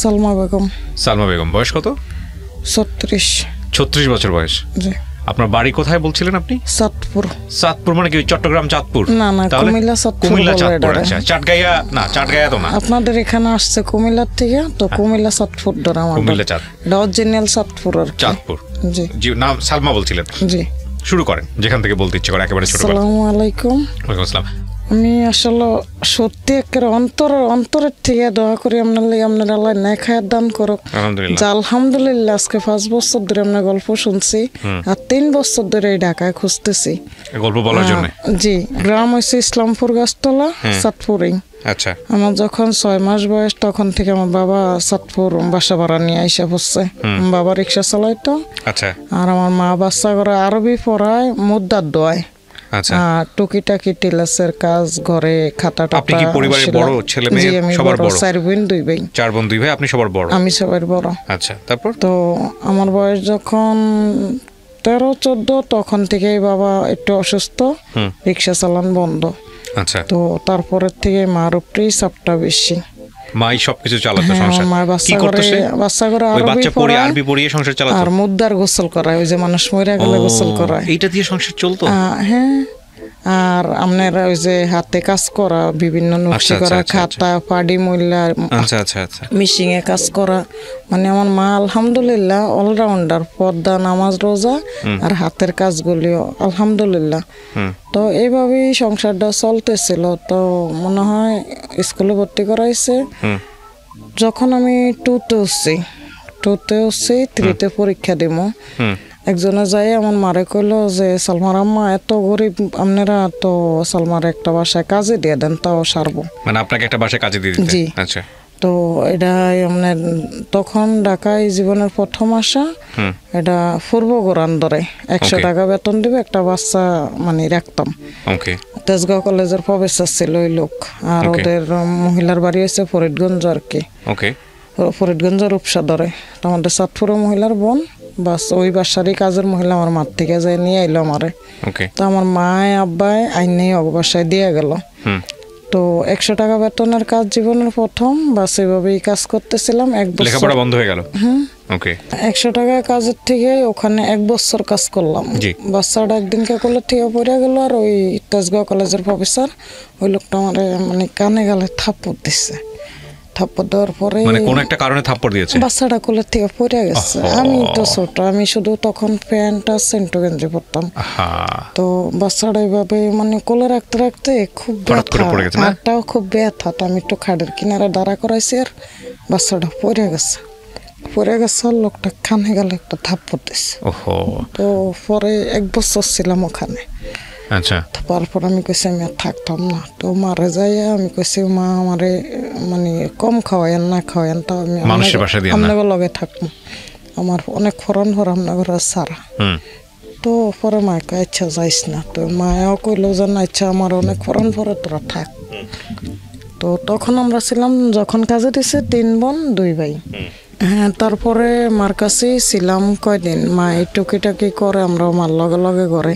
সালমা বেগম। সালমা বেগম, বয়স কত? 36। 36 বছর বয়স। জি। আপনার বাড়ি কোথায় বলছিলেন আপনি? চাঁদপুর। চাঁদপুর মানে কি চট্টগ্রাম চাঁদপুর? না না, কুমিল্লা চাঁদপুর। কুমিল্লা চাঁদপুর। আচ্ছা, চাটগাঁয়া না, চাটগাঁয়া তো না। আপনাদের এখানে আসছে কুমিল্লার থেকে, তো কুমিল্লা চাঁদপুর ধরে আমার। কুমিল্লা চাঁদ, এটা অরিজিনাল চাঁদপুর আর চাঁদপুর। জি জি, নাম সালমা বলছিলেন? জি। শুরু করেন যেখান থেকে বলতে ইচ্ছে করে, একেবারে ছোট। আসসালামু আলাইকুম। ওয়ালাইকুম আসসালাম। আমি আসলে সত্যি একেবারে অন্তরের থেকে দোয়া করি আপনার লাগে, আপনার আল্লাহ নেক হায়াত দান করুক। আলহামদুলিল্লাহ। আলহামদুলিল্লাহ। আজকে 5 বছর ধরে আপনার গল্প শুনছি, আর 3 বছর ধরে এই ঢাকায় খুঁজতেছি গল্প বলার জন্য। জি। গ্রাম হচ্ছে ইসলামপুর গাছতলা, চাঁদপুরেই। আচ্ছা। আমার যখন 6 মাস বয়স তখন থেকে আমার বাবা চাঁদপুর বাসা ভাড়া নিয়ে আইসা পড়ছে। বাবা রিক্সা চালাইতো। আচ্ছা। আর আমার মা বাচ্চা করে আরবি পড়ায়, মুদ্রার দোয়ায়। আচ্ছা। টুকিটাকি টিলাসের কাজ, ঘরে খাতা টাতা। আপনি কি পরিবারের বড় ছেলে মেয়ে? সবার বড়? 4 বোন 2 ভাই। 4 বোন 2 ভাই, আপনি সবার বড়? আমি সবার বড়। আচ্ছা, তারপর? তো আমার বয়স যখন 13-14 তখন থেকেই বাবা একটু অসুস্থ, রিক্সা চালান বন্ধ। আচ্ছা। তো তারপরের থেকে মার উপরেই চাপটা বেশি। মাই সবকিছু চালাতো সংসার? মা বাচ্চা করে আরবি পড়িয়ে সংসার চালাতো, আর মুদ্রার গোসল করায়, ওই যে মানুষ মরে গেলে গোসল করায়, এইটা দিয়ে সংসার চলতো। হ্যাঁ। আর আপনারা ওই যে হাতে কাজ করা, বিভিন্ন নকশি করা, খাতা পাডি মইলা, মিশিংয়ে কাজ করা। মানে আমার মা আলহামদুলিল্লাহ অলরাউন্ডার, পর্দা, নামাজ, রোজা আর হাতের কাজগুলিও আলহামদুলিল্লাহ। তো এইভাবেই সংসারটা চলতেছিল। তো মনে হয় স্কুলে ভর্তি করাইছে যখন আমি 2তে উঠছি, 3তে পরীক্ষা দিব। একজনে যাই আমার মারে কইলো যে সালমার আম্মা এত গরিব আপনারা, তো সালমার একটা বাসায় কাজে দিয়ে দেন, তাও সারবো। মানে আপনাকে একটা বাসায় কাজে দিয়ে দিতে? জি। আচ্ছা। তো এটা আপনার তখন ঢাকায় জীবনের প্রথম আসা, এটা পূর্ব গোরান ধরে 100 টাকা বেতন দিবে, একটা বাচ্চা মানে রাখতাম। তেজগাঁও কলেজের প্রফেসর ছিল ওই লোক। আর ওদের মহিলার বাড়ি হয়েছে ফরিদগঞ্জ আর কি। ফরিদগঞ্জের রূপসা ধরে। তো আমাদের চাঁদপুরের মহিলার বোন, বাস ওই বাসারই কাজের মহিলা আমার মার থেকে যায় নিয়ে আইলো আমারে। তো আমার মায় আব্বায় আইনে বাসায় দিয়ে গেল। তো 100 টাকা বেতনের কাজ জীবনের প্রথম, বাস এইভাবেই কাজ করতেছিলাম 1 বছর। লেখাপড়া বন্ধ হয়ে গেল? 100 টাকা কাজের থেকে ওখানে 1 বছর কাজ করলাম। বাচ্চাটা একদিনকে করলে ঠিক পড়ে গেল, আর ওই তেজগাঁও কলেজের প্রফেসর ওই লোকটা আমার মানে কানে গালে থাপ্পড় দিচ্ছে। থাপ্পড় দেওয়ার পরে মানে কোন একটা কারণে থাপ্পড় দিয়েছে? বাচ্চাটা কোলের থেকে পড়ে গেছে। আমি তো ছোট, আমি শুধু তখন প্যান্ট আর সেন্টো গেঞ্জি পরতাম। তো বাচ্চাটা এইভাবে মানে কোলে রাখতে রাখতে খুব ব্যথা, হাতটাও খুব ব্যথা। তো আমি একটু খাটের কিনারে দাঁড়া করাইছি, আর বাচ্চাটা পড়ে গেছে। লোকটা কানে গেলে একটা থাপ্পড় দিচ্ছে। তো পরে 1 বছর ছিলাম ওখানে। আচ্ছা। তারপর আমি কইছি আমি আর থাকতাম না। তো মারে যাই আমি কইছি মা আমারে মানে কম খাওয়ায়েন না খাওয়ায়েন, তো আমি আপনাদের লগে থাকবো, আমার অনেক ফরন আপনাদের সারা। তো পরে মায় কয় আচ্ছা যাইস না। তো মায়াও কইলো যে না আচ্ছা আমার অনেক ফরন পরে তোরা থাক। তো তখন আমরা ছিলাম, যখন কাজে দিছে 3 বোন 2 ভাই। হ্যাঁ। তারপরে মার কাছেই ছিলাম কয়দিন। মা এই টুকিটাকি করে, আমরা মার লগে লগে করে।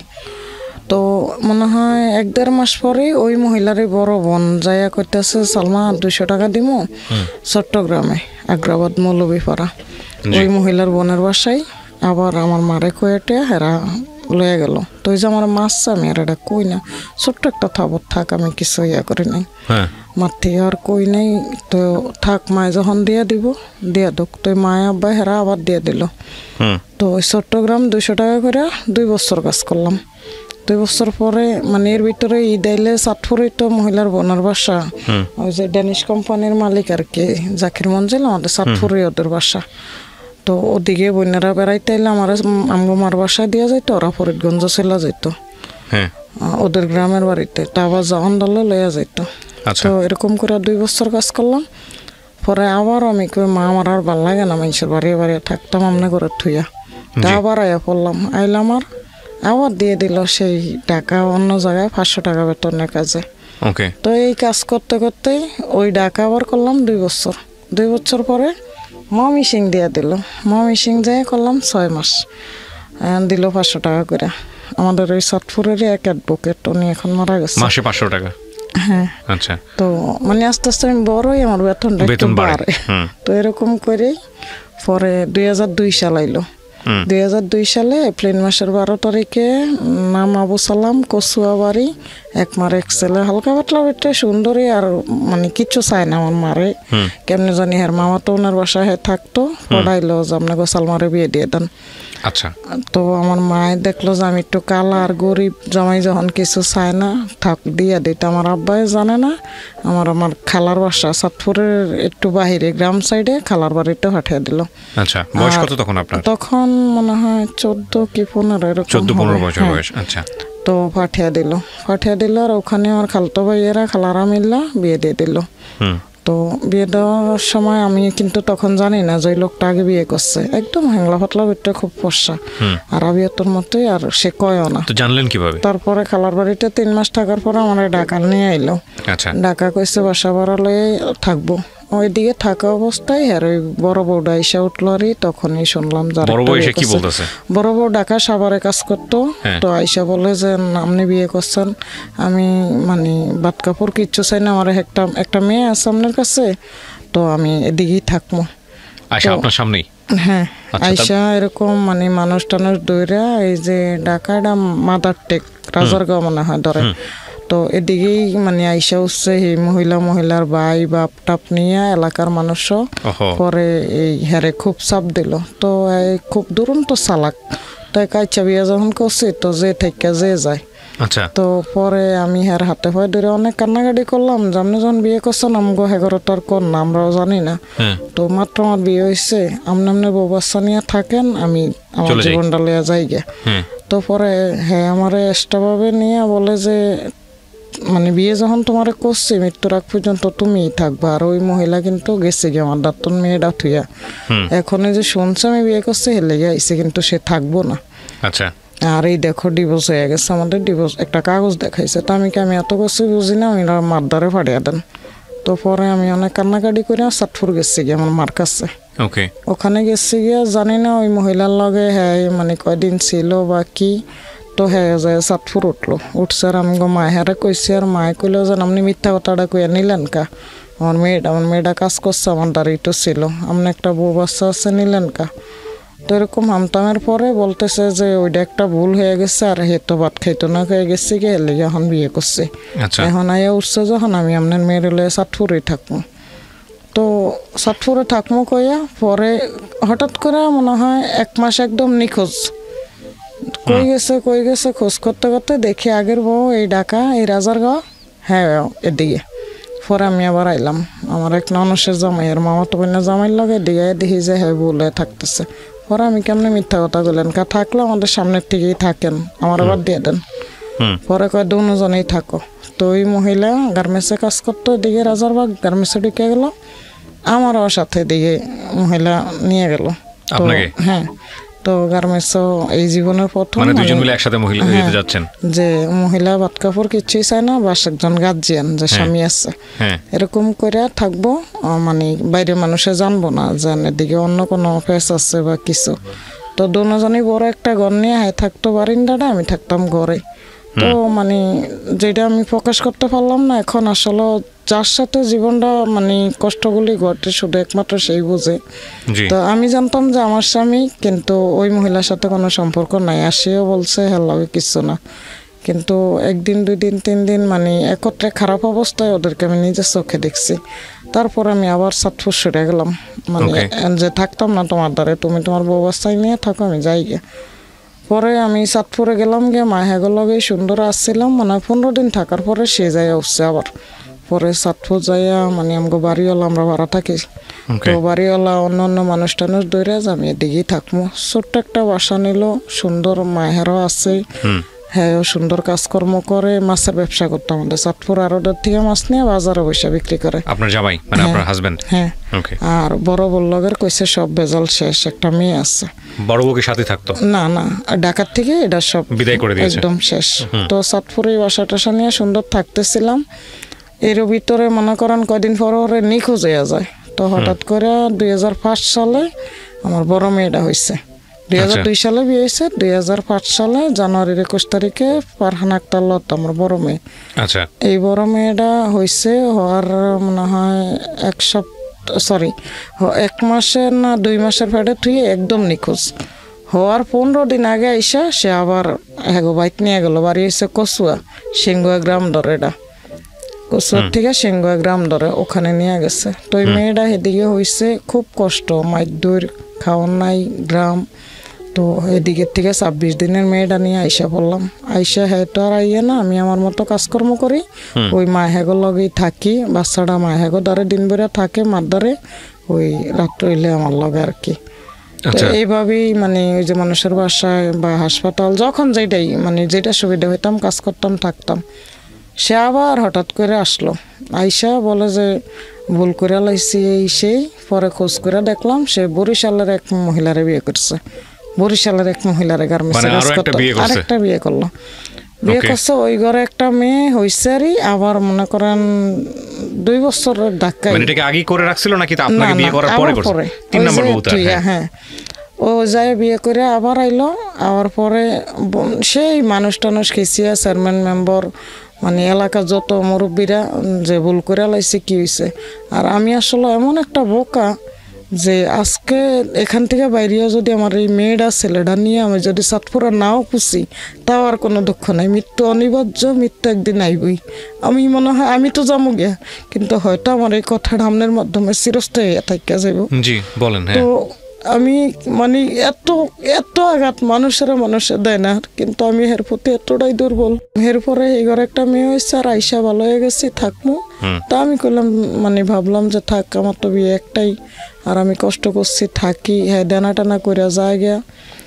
তো মনে হয় 1-1.5 মাস পরে ওই মহিলারই বড় বোন যাইয়া কইতেছে সালমা 200 টাকা দিমু চট্টগ্রামে, আগ্রাবাদ মৌলভীপাড়া। ওই মহিলার বোনের বাসায় আবার আমার মারে কয়েটে হেরা লয়ে গেল। তো ওই যে আমার মাছ, আমি আর এটা কই না, ছোট্ট একটা থাক, আমি কিছু ইয়া করি নাই। মার থেকে আর কই নাই। তো থাক, মায় যখন দিয়া দুক। তো মায় আব্বা হেরা আবার দিয়ে দিল। তো ওই চট্টগ্রাম 200 টাকা করে 2 বছর কাজ করলাম। 2 বছর পরে মানে এর ভিতরে ঈদ আইলে চাঁদপুরে তো মহিলার বোনের বাসা, ওই যে ড্যানিশ কোম্পানির মালিক আর কি, জাকির মঞ্জিল, আমাদের চাঁদপুরে ওদের বাসা। তো ওদিকে বোনেরা বেড়াইতে এলে আমার মার বাসায় দিয়ে যাইতো, ওরা ফরিদগঞ্জ চলে যাইতো ওদের গ্রামের বাড়িতে। তা আবার জাহান ডালে লইয়া যাইতো। তো এরকম করে 2 বছর কাজ করলাম। পরে আবার আমি কই মা আমার আর ভাল লাগে না, মানুষের বাড়িয়ে থাকতাম আমনে করে থুইয়া। তা আবার আয়া পড়লাম, আইলাম আর আবার দিয়ে দিল সেই টাকা অন্য জায়গায় 500 টাকা বেতনের কাজে। তো এই কাজ করতে করতেই ওই টাকা আবার করলাম 2 বছর। 2 বছর পরে মিশিং দিয়ে দিল। মিশিং যেয়ে করলাম 6 মাস, দিল 500 টাকা করে। আমাদের ওই চাঁদপুরের এক অ্যাডভোকেট, উনি এখন মারা গেছে। মাসে 500 টাকা? হ্যাঁ আচ্ছা। তো মানে আস্তে আস্তে আমি বড়ই, আমার বেতনটা একটু বাড়ে। তো এরকম করেই পরে 2002 সাল আইলো। 2002 সালে এপ্রিল মাসের 12 তারিখে নাম আবু সালাম, কচুয়াবাড়ি, এক মার এক ছেলে, হালকা পাতলা বেটে সুন্দরী, আর মানে কিচ্ছু চায় না আমার মারে। কেমনে জানি হের মামা তো ওনার বাসায় থাকতো, পড়াইলো যে আপনাকে সালমারে বিয়ে দিয়ে দেন। আচ্ছা। তো আমার মায়ে দেখলো যে আমি একটু কালা আর গরিব, জামাই যখন কিছু চায় না থাক দিয়ে দিত। আমার আব্বাই জানে না, আমার খালার বাসা চাঁদপুরের একটু বাহিরে গ্রাম সাইডে, খালার বাড়িতে পাঠিয়ে দিল। আচ্ছা, বয়স কত তখন আপনার? তখন মনে হয় 14 কি 15 এরকম, 14-15 বছর বয়স। আচ্ছা। তো পাঠিয়ে দিল আর ওখানে আমার খালতো ভাইয়েরা খালারা মিল্লা বিয়ে দিয়ে দিল। তো বিয়ে দেওয়ার সময় আমি কিন্তু তখন জানি না যে ওই লোকটা আগে বিয়ে করছে, একদম হ্যাংলা ফাটলা বেটে, খুব ফর্সা আর আবিয়াতর মতোই, আর সে কয়ও না। তো জানলেন কিভাবে? তারপরে খালার বাড়িতে 3 মাস থাকার পরে আমার ঢাকা নিয়ে আইলো। আচ্ছা। ঢাকা কইছে বাসা ভাড়া লয়ে থাকবো। ওইদিকে থাকা অবস্থায় আর ওই বড় বউটা এসে উঠলো, আর তখনই শুনলাম যারা বড় বউ ঢাকা সাভারে কাজ করতো। তো আইসা বলে যে আপনি বিয়ে করছেন, আমি মানে বাদ কাপড় কিচ্ছু চাই না, আমার একটা মেয়ে আছে আপনার কাছে, তো আমি এদিকেই থাকবো। আপনার সামনেই? হ্যাঁ। আইসা এরকম মানে মানুষ টানুষ দৌড়া, এই যে ঢাকাটা মাদার টেক রাজারগাঁও মনে হয় ধরে, তো এদিকেই মানে আইসা উঠছে এই মহিলার ভাই বাপ টাপ নিয়ে এলাকার মানুষও। পরে এই হ্যারে খুব চাপ দিল। তো খুব দুরন্ত চালাক, তাই কাইচা বিয়া যখন করছি তো যে থেকে যে যায়। আচ্ছা। তো পরে আমি হ্যার হাতে পায়ে ধরে অনেক কান্নাকাটি করলাম, আপনি যখন বিয়ে করছেন আমগো হেগরটার কন্যা, আমরাও জানি না। তো মাত্র আমার বিয়ে হয়েছে, আমনে বউ বাচ্চা নিয়ে থাকেন, আমি আমার জীবনটা লিয়া যাই গে। তো পরে হ্যাঁ আমারে এক্সট্রাভাবে নিয়ে বলে যে মানে বিয়ে যখন তোমার করছি মৃত্যুর আগ পর্যন্ত তুমিই থাকবা। আর ওই মহিলা কিন্তু গেছে গিয়ে আমার দাঁতন মেয়েটা থুইয়া, এখন যে শুনছে আমি বিয়ে করছি হেলে গিয়ে আইসে, কিন্তু সে থাকবো না। আচ্ছা। আর এই দেখো ডিভোর্স হয়ে গেছে আমাদের, ডিভোর্স একটা কাগজ দেখাইছে। তো আমি এত কিছু বুঝি না, আমি মারদারে ফাড়িয়ে দেন। তো পরে আমি অনেক কান্নাকাটি করে চাঁদপুর গেছি গিয়ে আমার মার কাছে। ওখানে গেছি গিয়া জানি না ওই মহিলার লগে হ্যাঁ মানে কয়দিন ছিল বা কি। তো হ্যাঁ যায় চাঁদপুর উঠছে আর আমি মায়ে হারে কইছি, আর মায়ে কইলো যে আপনি মিথ্যা কথাটা কইয়া নিলেন কা, আমার মেয়েটা কাজ করছে, আমার দাঁড়িয়ে ছিল, আপনি একটা বউ বাচ্চা আছে নিলেন কা। তো এরকম হামতামের পরে বলতেছে যে ওইটা একটা ভুল হয়ে গেছে, আর হে তো ভাত খাইতো না হয়ে গেছে কি এলে এখন বিয়ে করছে। এখন আইয়া উঠছে যখন আমি আপনার মেয়ের লয়ে চাঁদপুরেই থাকবো। তো চাঁদপুরে থাকবো কইয়া পরে হঠাৎ করে মনে হয় 1 মাস একদম নিখোঁজ, কই গেছে খোঁজ করতে করতে দেখি আগের বউ এই ঢাকা এই রাজারগাঁও, হ্যাঁ এদিকে। পরে আমি আবার আইলাম আমার এক ননসের জামাইয়ের মামাতো বোনের জামাইয়ের লগে, দিয়ে দেখি যে হ্যাঁ বলে থাকতেছে। পরে আমি কেমনে মিথ্যা কথা বললেন কা, থাকলে আমাদের সামনের থেকেই থাকেন, আমার আবার দিয়ে দেন। পরে কয় দুজনেই থাকো। তো ওই মহিলা গার্মেন্টসে কাজ করতো, এদিকে রাজারবাগ গার্মেন্টসে ঢুকে গেল, আমারও সাথে দিকে মহিলা নিয়ে গেল। হ্যাঁ। তো গার্মেন্টসও এই জীবনের প্রথম, মানে দুজন মিলে একসাথে মহিলা দিতে যাচ্ছেন, যে মহিলা বাদ কাপড় কিছুই চায় না, বাস একজন গার্জিয়ান যে স্বামী আছে, এরকম করে থাকবো। মানে বাইরে মানুষে জানবো না যে এদিকে অন্য কোনো ফেস আছে বা কিছু। তো দুজনই বড় একটা ঘর নিয়ে থাকতো বারিন্দাটা, আমি থাকতাম ঘরে। তো মানে যেটা আমি প্রকাশ করতে পারলাম না এখন, আসলে যার সাথে জীবনটা মানে কষ্টগুলি ঘটে শুধু একমাত্র সেই বুঝে। তো আমি জানতাম যে আমার স্বামী, কিন্তু ওই মহিলার সাথে কোনো সম্পর্ক নাই, আর সেও বলছে হ্যালো কিছু না। কিন্তু 1 দিন 2 দিন 3 দিন মানে একত্রে খারাপ অবস্থায় ওদেরকে আমি নিজের চোখে দেখছি। তারপর আমি আবার চাঁদপুর সরে গেলাম, মানে যে থাকতাম না তোমার দ্বারে, তুমি তোমার বউ বাচ্চাই নিয়ে থাকো, আমি যাই গে। পরে আমি চাঁদপুরে গেলাম গিয়ে মায়ের লগে সুন্দর আসছিলাম, মানে 15 দিন থাকার পরে সে যাই উঠছে আবার। পরে চাঁদপুর যাইয়া মানে আমাকে বাড়িওয়ালা, আমরা ভাড়া থাকি, তো বাড়িওয়ালা অন্য মানুষ টানুষ দৌড়ে আমি এদিকেই থাকবো। ছোট্ট একটা বাসা নিল, সুন্দর মায়েরও আছে, হ্যাঁ সুন্দর কাজকর্ম করে, মাছের ব্যবসা করতো আমাদের চাঁদপুর, আর ওদের থেকে মাছ নিয়ে বাজারে বসে বিক্রি করে। আপনার জামাই মানে আপনার হাজবেন্ড? হ্যাঁ। আর বড় বল্লগের কইছে সব বেজাল শেষ, একটা মেয়ে আছে। বড় বউকে সাথে থাকতো না, ঢাকার থেকে এটা সব বিদায় করে দিয়েছে, একদম শেষ। তো চাঁদপুরে বাসা টাসা নিয়ে সুন্দর থাকতেছিলাম। এর ভিতরে মনে করেন কয়দিন পরে নিখোঁজ হয়ে যায়। তো হঠাৎ করে 2005 সালে আমার বড় মেয়েটা হয়েছে। 2002 সালে বিয়ে হয়েছে। 2005 সালে জানুয়ারির 21 তারিখে ফারহান আক্তার লতা আমার বড় মেয়ে। আচ্ছা, এই বড় মেয়েটা হয়েছে হওয়ার মনে হয় 1 মাসের না 2 মাসের পেটে তুই একদম নিখোঁজ। হওয়ার 15 দিন আগে আইসা সে আবার বাইক নিয়ে গেল। বাড়ি এসে কচুয়া সিংগুয়া গ্রাম ধরে, এটা কচুয়ার থেকে সিংগুয়া গ্রাম ধরে ওখানে নিয়ে গেছে। তো ওই মেয়েটা এদিকে হয়েছে খুব কষ্ট, মাইদুর খাওয়ার নাই গ্রাম। তো এদিকের থেকে 26 দিনের মেয়েটা নিয়ে আইসা পড়লাম। আইসা হ্যাঁ তো আর আইয়ে না, আমি আমার মতো কাজকর্ম করি, ওই মা হ্যাগোর লগেই থাকি। বাচ্চাটা মা হ্যাগো ধরে দিন বেড়ে থাকে, মার ধরে ওই রাত্র হইলে আমার লগে আর কি। এইভাবেই মানে ওই যে মানুষের বাসায় বা হাসপাতাল যখন যেটাই মানে যেটা সুবিধা হইতাম কাজ করতাম থাকতাম। সে আবার হঠাৎ করে আসলো, আইসা বলে যে ভুল করে লাইছি এই সেই। পরে খোঁজ করে দেখলাম সে বরিশালের এক মহিলারে বিয়ে করছে। বরিশালের এক মহিলারে গার্মেন্টসে কাজ করতো, আরেকটা বিয়ে করলো। বিয়ে করছে ওই ঘরে একটা মেয়ে হইছে আরই। আবার মনে করেন 2 বছরের ধাক্কা। মানে এটাকে আগে করে রাখছিল নাকি আপনাকে বিয়ে করার পরে করছে? 3 নম্বর বউটা। হ্যাঁ, ও যায় বিয়ে করে আবার আইলো। আবার পরে সেই মানুষ টানুষ খেয়েছিয়া চেয়ারম্যান মেম্বার মানে এলাকা যত মুরব্বীরা যে ভুল করে লাইছে কি হয়েছে। আর আমি আসলে এমন একটা বোকা যে আজকে এখান থেকে বাইরেও যদি আমার এই মেয়েটা ছেলেটা নিয়ে আমি যদি সাতপুরা নাও খুশি, তাও আর কোনো দুঃখ নাই। মৃত্যু অনিবার্য, মৃত্যু একদিন আইবই। আমি মনে হয় আমি তো যাবো গিয়া, কিন্তু হয়তো আমার এই কথাটা আপনার মাধ্যমে চিরস্থায়ী থাকা যাইব। জি বলেন। তো আমি মানে এত আঘাত মানুষের দেয় না, কিন্তু আমি এর প্রতি এতটাই দুর্বল। এরপরে এবার একটা মেয়ে হয়েছে আর আইসা ভালো হয়ে গেছি, থাকবো। তা আমি করলাম মানে ভাবলাম যে থাক, আমার তো বিয়ে একটাই, আর আমি কষ্ট করছি থাকি, হ্যাঁ দেনা টানা করে যায় গিয়া।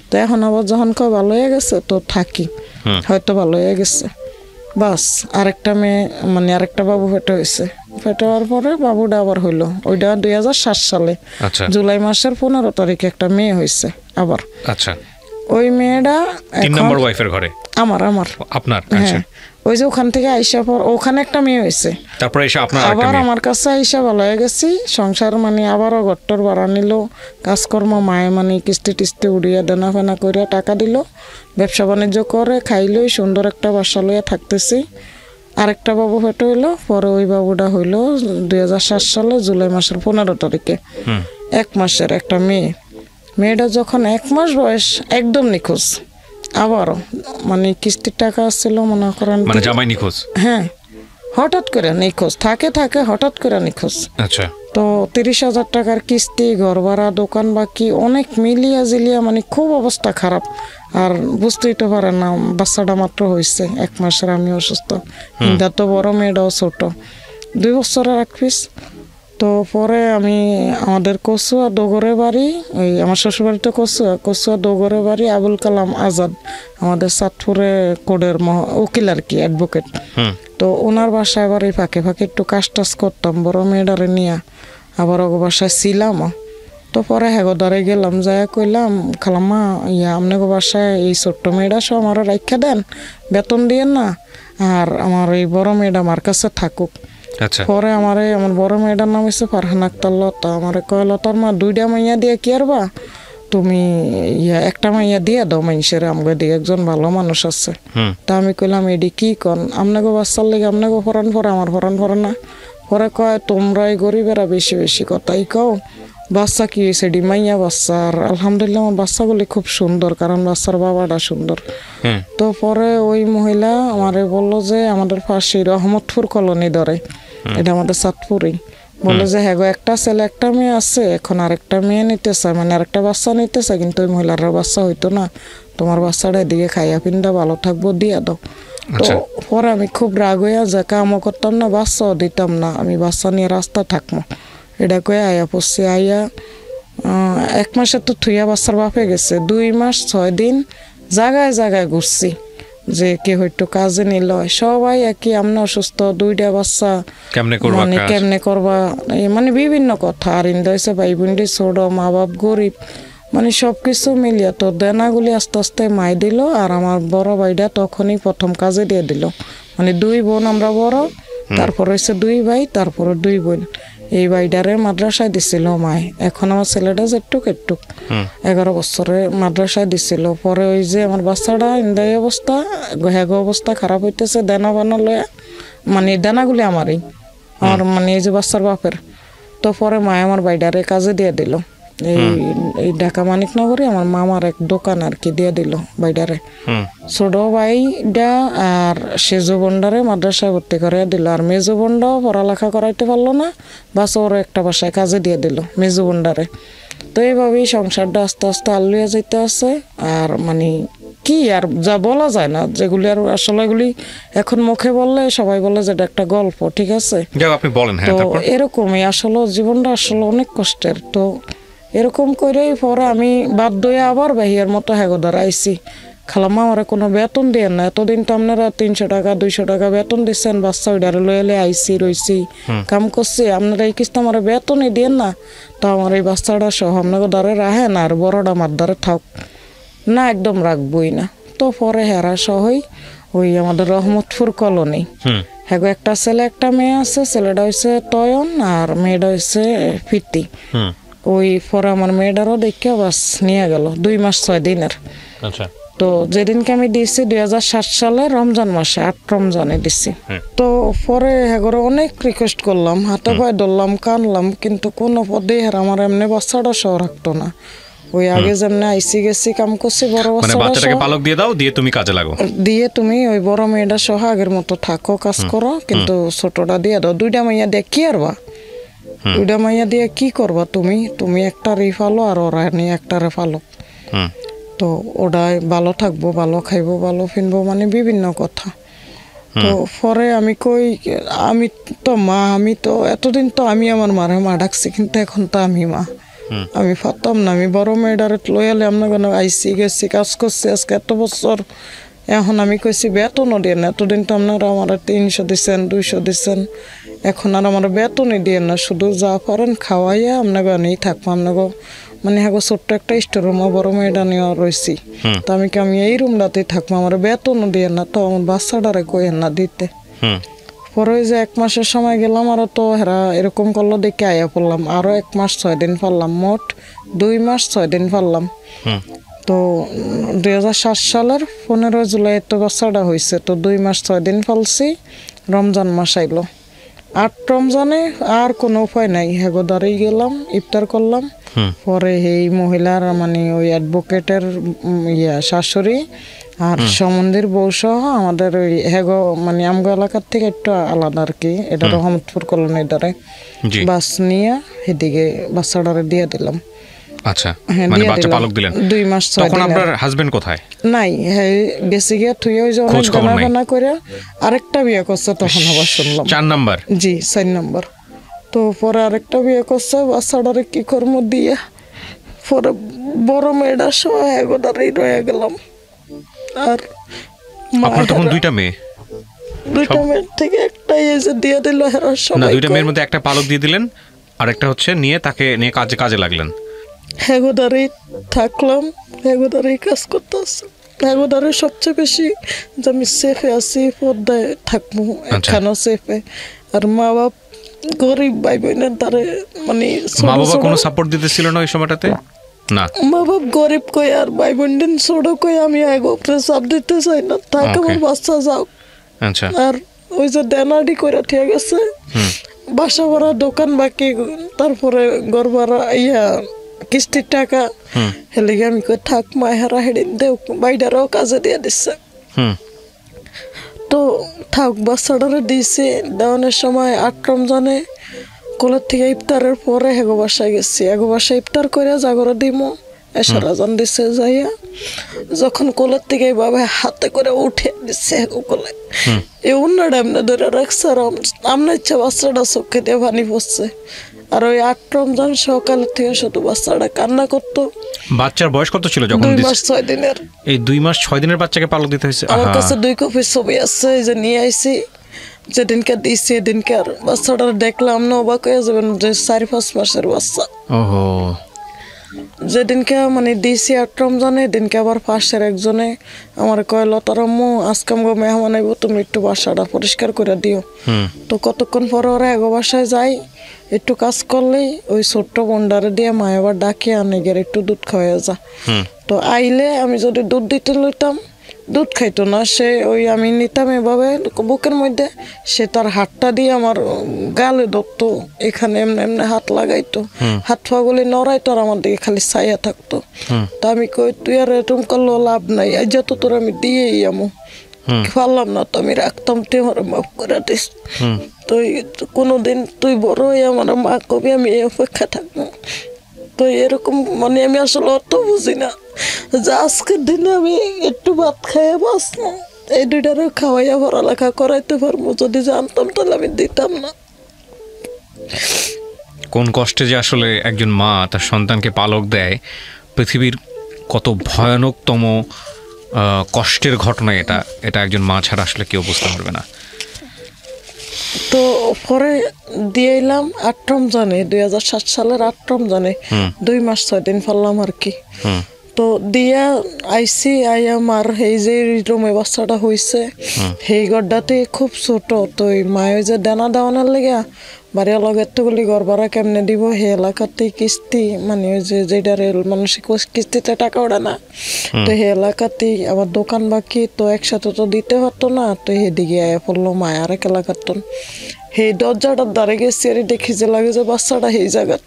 তো এখন আবার যখন কেউ ভালো হয়ে গেছে তো থাকি, হয়তো ভালো হয়ে গেছে বাস। আরেকটা মেয়ে মানে আরেকটা বাবু ফেটে হয়েছে। ফেটে হওয়ার পরে বাবুটা আবার হইলো, ওইটা 2007 সালে জুলাই মাসের 15 তারিখে একটা মেয়ে হয়েছে আবার। আচ্ছা, ওই মেয়েটা 3 নম্বর ওয়াইফের ঘরে আমার আপনার। হ্যাঁ, ওই যে ওখান থেকে আইসা পর ওখানে একটা মেয়ে হয়েছে, তারপরে এসে আপনার আবার আমার কাছে আইসা ভালো হয়ে গেছি। সংসার মানে আবারও ঘরটর ভাড়া নিল, কাজকর্ম মায়ে মানে কিস্তি টিস্তি উড়িয়ে দেনা ফেনা করে টাকা দিল, ব্যবসা বাণিজ্য করে খাইলই সুন্দর একটা বাসা লইয়া থাকতেছি। আরেকটা বাবু ফেটে হইলো। পরে ওই বাবুটা হইলো 2007 সালে জুলাই মাসের 15 তারিখে 1 মাসের একটা মেয়ে। মেয়েটা যখন 1 মাস বয়স একদম নিখোঁজ। আবারও মানে কিস্তির টাকা আসছিল মনে করেন, মানে জামাই নিখোঁজ। হ্যাঁ, হঠাৎ করে নিখোঁজ, থাকে হঠাৎ করে নিখোঁজ। আচ্ছা, তো 30,000 টাকার কিস্তি, ঘর ভাড়া, দোকান বাকি অনেক মিলিয়া জিলিয়া মানে খুব অবস্থা খারাপ। আর বুঝতেই তো পারেন না, বাচ্চাটা মাত্র হয়েছে 1 মাসের, আমি অসুস্থ, ইন্দা তো বড়, মেয়েটাও ছোট, 2 বছরের এক পিস। তো পরে আমি আমাদের কচুয়া ডোগরে বাড়ি, ওই আমার শ্বশুরবাড়িতে কচুয়া ডোগরে বাড়ি আবুল কালাম আজাদ, আমাদের চাঁদপুরে কোর্টের উকিল আর কি, অ্যাডভোকেট। তো ওনার বাসায় বাড়ি ফাঁকে ফাঁকে একটু কাজ টাজ করতাম বড় মেয়েটারে নিয়ে, আবার ওগো বাসায় ছিলাম। তো পরে হ্যাগো ধরে গেলাম, যাই কইলাম খালাম্মা আপনাকে বাসায় এই ছোট্ট মেয়েটা সব আমার রাখা দেন, বেতন দিয়ে না, আর আমার এই বড় মেয়েটা আমার কাছে থাকুক। পরে আমার বড় মেয়েটার নাম হচ্ছে ফারহান আক্তার লতা। আমার কয় লতার মা 2টা মাইয়া দিয়ে কি আরবা, তুমি একটা মাইয়া দিয়ে দাও মানুষের, আমাকে দিয়ে একজন ভালো মানুষ আছে। তা আমি কইলাম এডি কি কন, আপনাকে বাচ্চার লেগে আপনাকে ফরান ফরা, আমার ফরান ফরা না। পরে কয় তোমরাই গরিবেরা বেশি বেশি কথাই কও, বাচ্চা কি হয়েছে, ডিমাইয়া বাচ্চা। আর আলহামদুলিল্লাহ আমার বাচ্চাগুলি খুব সুন্দর, কারণ বাচ্চার বাবাটা সুন্দর। তো পরে ওই মহিলা আমারে বললো যে আমাদের পাশে রহমতপুর কলোনি ধরে, এটা আমাদের চাঁদপুরেই, বলে যে হ্যাঁ গো একটা ছেলে একটা মেয়ে আছে, এখন আরেকটা মেয়ে নিতে চায়, মানে আরেকটা বাচ্চা নিতে চায়, কিন্তু ওই মহিলার বাচ্চা হইতো না, তোমার বাচ্চাটা এদিকে খাইয়া পিন্ডা ভালো থাকবো, দিয়া দাও। তো পরে আমি খুব রাগ হইয়া যে কামও করতাম না, বাচ্চাও দিতাম না, আমি বাচ্চা নিয়ে রাস্তা থাকবো এটা কয়ে আয়া পড়ছি। আইয়া 1 মাসে তো থুইয়া বাচ্চার বাপে গেছে, 2 মাস 6 দিন জায়গায় জায়গায় ঘুরছি যে কে হয়তো কাজে নিল, সবাই একই আমনে অসুস্থ, 2টা বাচ্চা মানে কেমনে করবা, মানে বিভিন্ন কথা। আর ইন্দা হয়েছে ভাই বোনটি ছোট, মা বাপ গরিব, মানে সবকিছু মিলিয়ে তো দেনাগুলি আস্তে আস্তে মাই দিল। আর আমার বড় ভাইটা তখনই প্রথম কাজে দিয়ে দিল, মানে 2 বোন আমরা বড়, তারপর হয়েছে 2 ভাই, তারপরে 2 বোন। এই বাইডারে মাদ্রাসায় দিছিল মায়। এখন আমার ছেলেটা একটুক 11 বছরে মাদ্রাসায় দিছিল। পরে ওই যে আমার বাচ্চাটা ইন্দাই অবস্থা, হ্যাগো অবস্থা খারাপ হইতেছে, দানা বানা লয়া, মানে দানাগুলি আমার মানে এই যে বাচ্চার বাপের। তো পরে মায় আমার বাইডারে কাজে দিয়ে দিল। এই ঢাকা মানিকনগরে আমার মামার এক দোকান আর কি দিয়ে দিল বাইডারে। ছোট ভাইটা আর সেজো বোনডারে মাদ্রাসায় ভর্তি করে দিল। আর মেজো বোনটাও পড়ালেখা করাইতে পারলো না, বাস ওর একটা বাসায় কাজে দিয়ে দিল মেজো বোনডারে। তো এইভাবেই সংসারটা আস্তে আস্তে আলুয়া যেতে আছে। আর মানে কি আর যা বলা যায় না, যেগুলি আর আসলে এগুলি এখন মুখে বললে সবাই বলে যে এটা একটা গল্প, ঠিক আছে? আপনি বলেন। তো এরকমই আসলে জীবনটা আসলে অনেক কষ্টের। তো এরকম করেই পরে আমি বাধ্য হয়ে আবার বাহিয়ার মতো হেগোদার আইসি। খালাম্মা আমার কোনো বেতন দিয়ে না, এতদিন তো আপনারা 300 টাকা 200 টাকা বেতন দিচ্ছেন, বাচ্চা ওইডারে লইলে আইসি রইছি কাম করছি, আপনারা এই কিস্তা আমার বেতনই দিয়ে না। তো আমার এই বাচ্চাটা সহ আপনাকে দ্বারে রাখেন আর বড়টা আমার দ্বারে থাক না, একদম রাখবই না। তো পরে হেরা সহই ওই আমাদের রহমতপুর কলোনি, হ্যাঁ একটা ছেলে একটা মেয়ে আছে। ছেলেটা হয়েছে তয়ন আর মেয়েটা হয়েছে ফিতি। ওই পরে আমার মেয়েটারও দেখে বাস নিয়ে গেল 2 মাস 6 দিনের। তো যেদিনকে আমি দিয়েছি 2007 সালে রমজান মাসে, 8 রমজানে দিছি। তো পরে হ্যাঁ অনেক রিকোয়েস্ট করলাম, হাতে পায়ে ধরলাম, কানলাম, কিন্তু কোনো পদে হের আমার এমনি বাচ্চাটা সহ রাখতো না। ওই আগে যেমনি আইসি গেছি কাম করছি, বড় বাচ্চাটাকে পালক দিয়ে দাও, দিয়ে তুমি কাজে লাগো, দিয়ে তুমি ওই বড় মেয়েটা সহ আগের মতো থাকো, কাজ করো, কিন্তু ছোটটা দিয়ে দাও। 2টা মাইয়া দিয়ে কি আরবা, 2টা মাইয়া দিয়ে কি করবা তুমি একটা রে ফালো আর ওরা নিয়ে একটা রে ফালো। তো ওটাই ভালো থাকবো, ভালো খাইবো, ভালো ফিনবো, মানে বিভিন্ন কথা। তো পরে আমি কই আমি তো মা, আমি তো এতদিন তো আমি আমার মারে মা ডাকছি, কিন্তু এখন তো আমি মা, আমি পারতাম না। আমি বড় মেয়েটারে লইয়ালে আপনার কোনো আইসি গেছি কাজ করছি আজকে এত বছর। এখন আমি কইছি বেতনও দিয়ে না, এতদিন তো আপনারা আমার 300 দিচ্ছেন 200 দিচ্ছেন, এখন আর আমার বেতনই দিয়ে না, শুধু যা পারেন খাওয়াইয়া আপনাকে নিয়ে থাকবো। আপনাকে মানে হ্যাঁ ছোট্ট একটা স্টোর রুম বড় মেয়েটা নিয়ে রয়েছি। তো আমি এই রুমটাতেই থাকবো, আমার বেতনও দিয়ে না। তো আমার বাচ্চাটারে কইেন না দিতে। পরে ওই যে 1 মাসের সময় গেলাম, আরো তো হেরা এরকম করলো দেখে আয়া পড়লাম, আরো 1 মাস 6 দিন পারলাম, মোট 2 মাস 6 দিন পারলাম। তো 2007 সালের 15 জুলাই তো বাচ্চাটা হয়েছে। তো 2 মাস 6 দিন পালছি, রমজান মাস আইলো। 8 রমজানে আর কোনো উপায় নাই, হেগোদারেই গেলাম, ইফতার করলাম। পরে এই মহিলার মানে ওই অ্যাডভোকেটের শাশুড়ি আর সম্বন্ধীর বউ সহ আমাদের ওই হেগো মানে আমগো এলাকার থেকে একটু আলাদা আর কি, এটা রহমতপুর কলোনির দ্বারে বাস নিয়ে এদিকে বাচ্চাটারে দিয়ে দিলাম। আচ্ছা, মানে বাচ্চা পালক দিলেন 2 মাস 6 দিন। তখন আপনার হাজবেন্ড কোথায়? নাই, হ্যাঁ গেছে গিয়া তুই ওই যে অনেক জানাশোনা করে আরেকটা বিয়ে করছে, তখন আবার শুনলাম 4 নাম্বার। জি 4 নাম্বার। তো পরে আরেকটা বিয়ে করছে, বাচ্চাটারে কি কর্ম দিয়ে পরে বড় মেয়েটার সময় এগোদারেই রয়ে গেলাম। আর আপনার তখন 2টা মেয়ে? 2টা মেয়ের থেকে একটাই এসে দিয়ে দিল হেরার সময়। না, 2টা মেয়ের মধ্যে একটা পালক দিয়ে দিলেন, আর একটা হচ্ছে নিয়ে তাকে নিয়ে কাজে লাগলেন। হেগোদারেই থাকলাম, হেগোদারেই কাজ করতেছি। হেগোদারে সবচেয়ে বেশি যে আমি সেফে আছি, পর্দায় থাকবো এখানেও সেফে। আর মা বাপ গরিব ভাই বোনের দ্বারে মানে মা বাবা কোনো সাপোর্ট দিতেছিল না ওই সময়টাতে? না, মা বাপ গরিব কই আর ভাই বোন দিন ছোট কই, আমি আগে উপরে চাপ দিতে চাই না, তাকে আমার বাচ্চা যাও। আচ্ছা। আর ওই যে দেনাডি করে ঠিক আছে, বাসা ভাড়া, দোকান বাকি, তারপরে ঘর ভাড়া, কিস্তির টাকা, হেলে আমি কই থাক মা, হেরা হেডিন দেও, বাইডারও কাজে দিয়ে দিচ্ছে। তো থাক, বাচ্চাটারে দিয়েছি। দেওয়ানোর সময় 8 রমজানে কোলের থেকে ইফতারের পরে হেগো বাসায় গেছি, হেগো বাসায় ইফতার করে জাগরে দিমো, এসা রাজান দিচ্ছে যাইয়া, যখন কোলের থেকে এইভাবে হাতে করে উঠে দিচ্ছে হেগো কোলে, এই অন্যটা এমনি ধরে রাখছে, আর আমরা ইচ্ছা বাচ্চাটা চোখে দিয়ে পানি পড়ছে। আর ওই 8 রমজান সকালের থেকে শুধু বাচ্চাটা কান্না করতো। বাচ্চার বয়স কত ছিল যখন? 2 মাস 6 দিনের। এই 2 মাস 6 দিনের বাচ্চাকে পালক দিতে হয়েছে? আমার কাছে 2 কপি ছবি আছে, এই যে নিয়ে আইছি। যেদিনকে দিয়েছি এদিনকে আর বাচ্চাটা দেখলাম না, অবাক হয়ে যাবেন যে 4-5 মাসের বাচ্চা। ওহো। যেদিনকে মানে দিছি 8 রমজানে, এদিনকে আবার পাশের একজনে আমার কয়, লতার আম্মু আজকে আমগো মেহমান আইব, তুমি একটু বাসাটা পরিষ্কার করে দিও। তো কতক্ষণ পরে ওরা এগো বাসায় যাই, একটু কাজ করলেই ওই ছোট্ট বন্ডারে দিয়ে মা আবার ডাকে আনে গেলে একটু দুধ খাওয়া যা। তো আইলে আমি যদি দুধ দিতে লইতাম, দুধ খাইতো না সে। ওই আমি নিতাম এভাবে বুকের মধ্যে, সে তার হাতটা দিয়ে আমার গালে ধরতো, এখানে এমনি এমনি হাত লাগাইতো, হাত পাগুলি নড়াইতো আর আমার দিকে খালি ছায়া থাকতো। তা আমি কই, তুই আর এরকম করলো লাভ নাই, আজ যত তোর আমি দিয়েই আমু, পারলাম না তো আমি রাখতাম, তুই আমার মাফ করে দিস। তো কোনোদিন তুই বড় হয়ে আমার মা কবি, আমি এই অপেক্ষা থাকবো। তো এরকম মানে আমি আসলে অত বুঝি না যে আজকের দিনে আমি একটু ভাত খাইয়ে বাঁচলাম, এই দুইটারও খাওয়াইয়া পড়ালেখা করাইতে পারবো। যদি জানতাম তাহলে আমি দিতাম না। কোন কষ্টে যে আসলে একজন মা তার সন্তানকে পালক দেয়, পৃথিবীর কত ভয়ানকতম কষ্টের ঘটনা এটা, এটা একজন মা ছাড়া আসলে কেউ বুঝতে পারবে না। তো পরে দিয়ে এলাম 8 রমজানে, 2007 সালের 8 রমজানে, 2 মাস 6 দিন পারলাম আর কি। তো দিয়া আইসি, আইয়া মার এই যে রুমে বাচ্চাটা হয়েছে, সেই গড়টাতে খুব ছোট। তো মায়ে যে দানা দেওয়ানোর লেগে বাড়ি লগের তো গুলি ঘর ভাড়া কেমনে দিব, সেই এলাকাতে কিস্তি মানে ওই যে যেটা রেল মানুষের কিস্তিতে টাকা ওঠে না, তো সেই এলাকাতেই আবার দোকান বাকি, তো একসাথে তো দিতে পারতো না। তো সেদিকে আয়া পড়লো মায় আরেক এলাকার। সেই দরজাটার দ্বারে গেছি আর দেখি যে লাগে যে বাচ্চাটা সেই জায়গাত,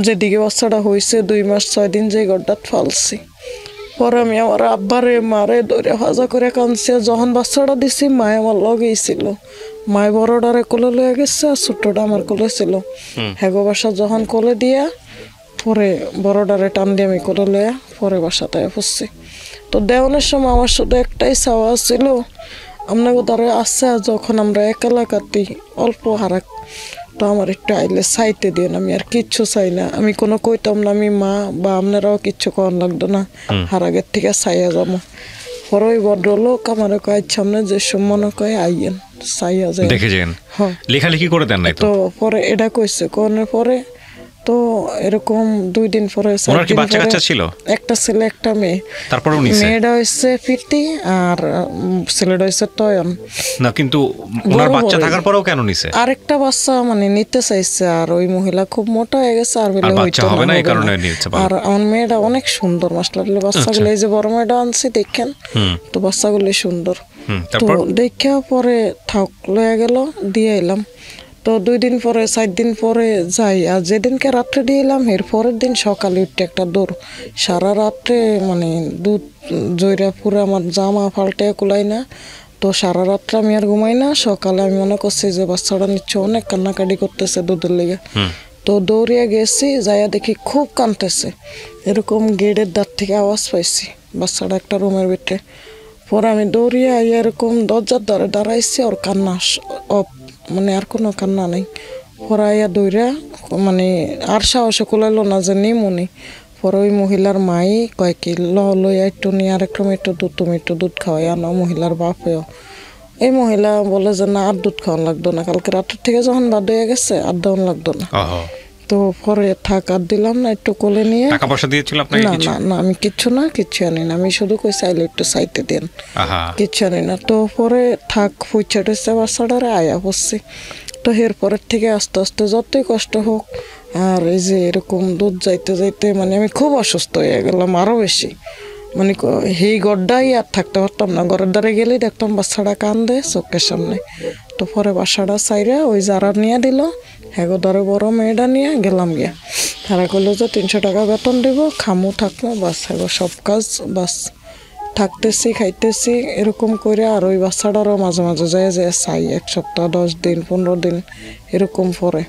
যেদিকে বাচ্চাটা হয়েছে 2 মাস 6 দিন, যে গড়টা ফালছি। পরে আমি আমার আব্বারে মারে দৌড়ে ভাজা করে কাঁদছি। যখন বাচ্চাটা দিছি মায় আমার লগেই ছিল, মায় বড়টারে কোলে লয়ে গেছে আর ছোট্টটা আমার কোলে ছিল। হেগো বাসা যখন কোলে দিয়া পরে বড়টারে টান দিয়ে আমি কোলে লয়ে পরে বাসাটায় পড়ছি। তো দেওয়ানোর সময় আমার শুধু একটাই চাওয়া ছিল, আপনাকে তারা আসছে যখন আমরা এক এলাকাতেই অল্প হারাক, তো আমার একটু আইলে চাইতে দিয়ে, আমি আর কিচ্ছু চাই না। আমি কোনো কইতাম না আমি মা, বা আপনারাও কিচ্ছু করার লাগতো না, হারাগের থেকে চাইয়া যাবো। পরে ওই ভদ্রলোক আমার কয়, সামনে যে মনে কয় আইয়েন, চাইয়া যায় দেখে যান, লেখালেখি করে দেন নাই। তো পরে এটা কইছে, কোনের পরে তো এরকম 2 দিন পরে ছিল একটা ছেলে একটা মেয়ে। তারপরে মেয়েটা হচ্ছে প্রীতি আর ছেলেটা হচ্ছে তয়ন না। কিন্তু ওনার বাচ্চা থাকার পরেও কেন নিছে? আরেকটা বাচ্চা মানে নিতে চাইছে, আর ওই মহিলা খুব মোটা হয়ে গেছে, আর বাচ্চা হবে না এই কারণে নিতে পারে। আর আমার মেয়েটা অনেক সুন্দর, মাশাআল্লাহ বাচ্চাগুলো, এই যে বড় মেয়েটা আনছি দেখেন, তো বাচ্চাগুলো সুন্দর। তো দেখা পরে থাক লয়ে গেল, দিয়ে এলাম। তো 2 দিন পরে 4 দিন পরে যাই, আর যেদিনকে রাত্রে দিয়ে এলাম এর পরের দিন সকালে উঠতে একটা দৌড়, সারা রাত্রে মানে দুধ জয়রা পুরো আমার জামা পাল্টে কুলাই না। তো সারা রাত্রে আমি আর ঘুমাই না। সকালে আমি মনে করছি যে বাচ্চাটা নিচ্ছে, অনেক কান্নাকাটি করতেছে দুধের লেগে। তো দৌড়িয়ে গেছি, যাইয়া দেখি খুব কাঁদতেছে, এরকম গেটের দ্বার থেকে আওয়াজ পাইছি, বাচ্চাটা একটা রুমের ভিতরে। পরে আমি দৌড়িয়ে আইয়া এরকম দরজার দ্বারে দাঁড়াইছি, ওর কান্না মানে আর কোনো কান্না নেই। পরে আইয়া দৌড়া মানে আর সাহসে কোলাইলো না যে নিমুনি। পরে ওই মহিলার মাই কয় কি লইয়া একটু নিয়ে আরেকরকম একটু দুধ, তুমি একটু দুধ খাওয়াই আনো। মহিলার বাপেও এই মহিলা বলে যে না আর দুধ খাওয়ান লাগতো না, কালকে রাতের থেকে যখন বাদ হয়ে গেছে আর দেওয়ান লাগতো না। তো পরে থাক আর দিলাম না, একটু কোলে নিয়ে। টাকা পয়সা দিয়েছিল আপনাকে? না না, আমি কিচ্ছু আনি না, আমি শুধু কই চাইলে একটু চাইতে দেন, কিচ্ছু আনি না। তো পরে থাক ফুচা টুচা বাচ্চাটারে আয়া পড়ছি। তো এরপরের থেকে আস্তে আস্তে যতই কষ্ট হোক, আর এই যে এরকম দুধ যাইতে যাইতে মানে আমি খুব অসুস্থ হয়ে গেলাম আরও বেশি। মানে সেই গড়টাই আর থাকতে পারতাম না, ঘরের দ্বারে গেলেই দেখতাম বাচ্চাটা কান্দে চোখের সামনে। তো পরে বাসাটা চাইরা ওই যারা নিয়ে দিল, হ্যাগো ধরে বড় মেয়েটা নিয়ে গেলাম গিয়া। তারা করলো যে 300 টাকা বেতন দেব, খামো থাকবো, বাস হ্যাগো সব কাজ বাস, থাকতেছি খাইতেছি এরকম করে। আর ওই বাচ্চাটারও মাঝে মাঝে যায় যে চাই 1 সপ্তাহ 10 দিন 15 দিন এরকম পরে।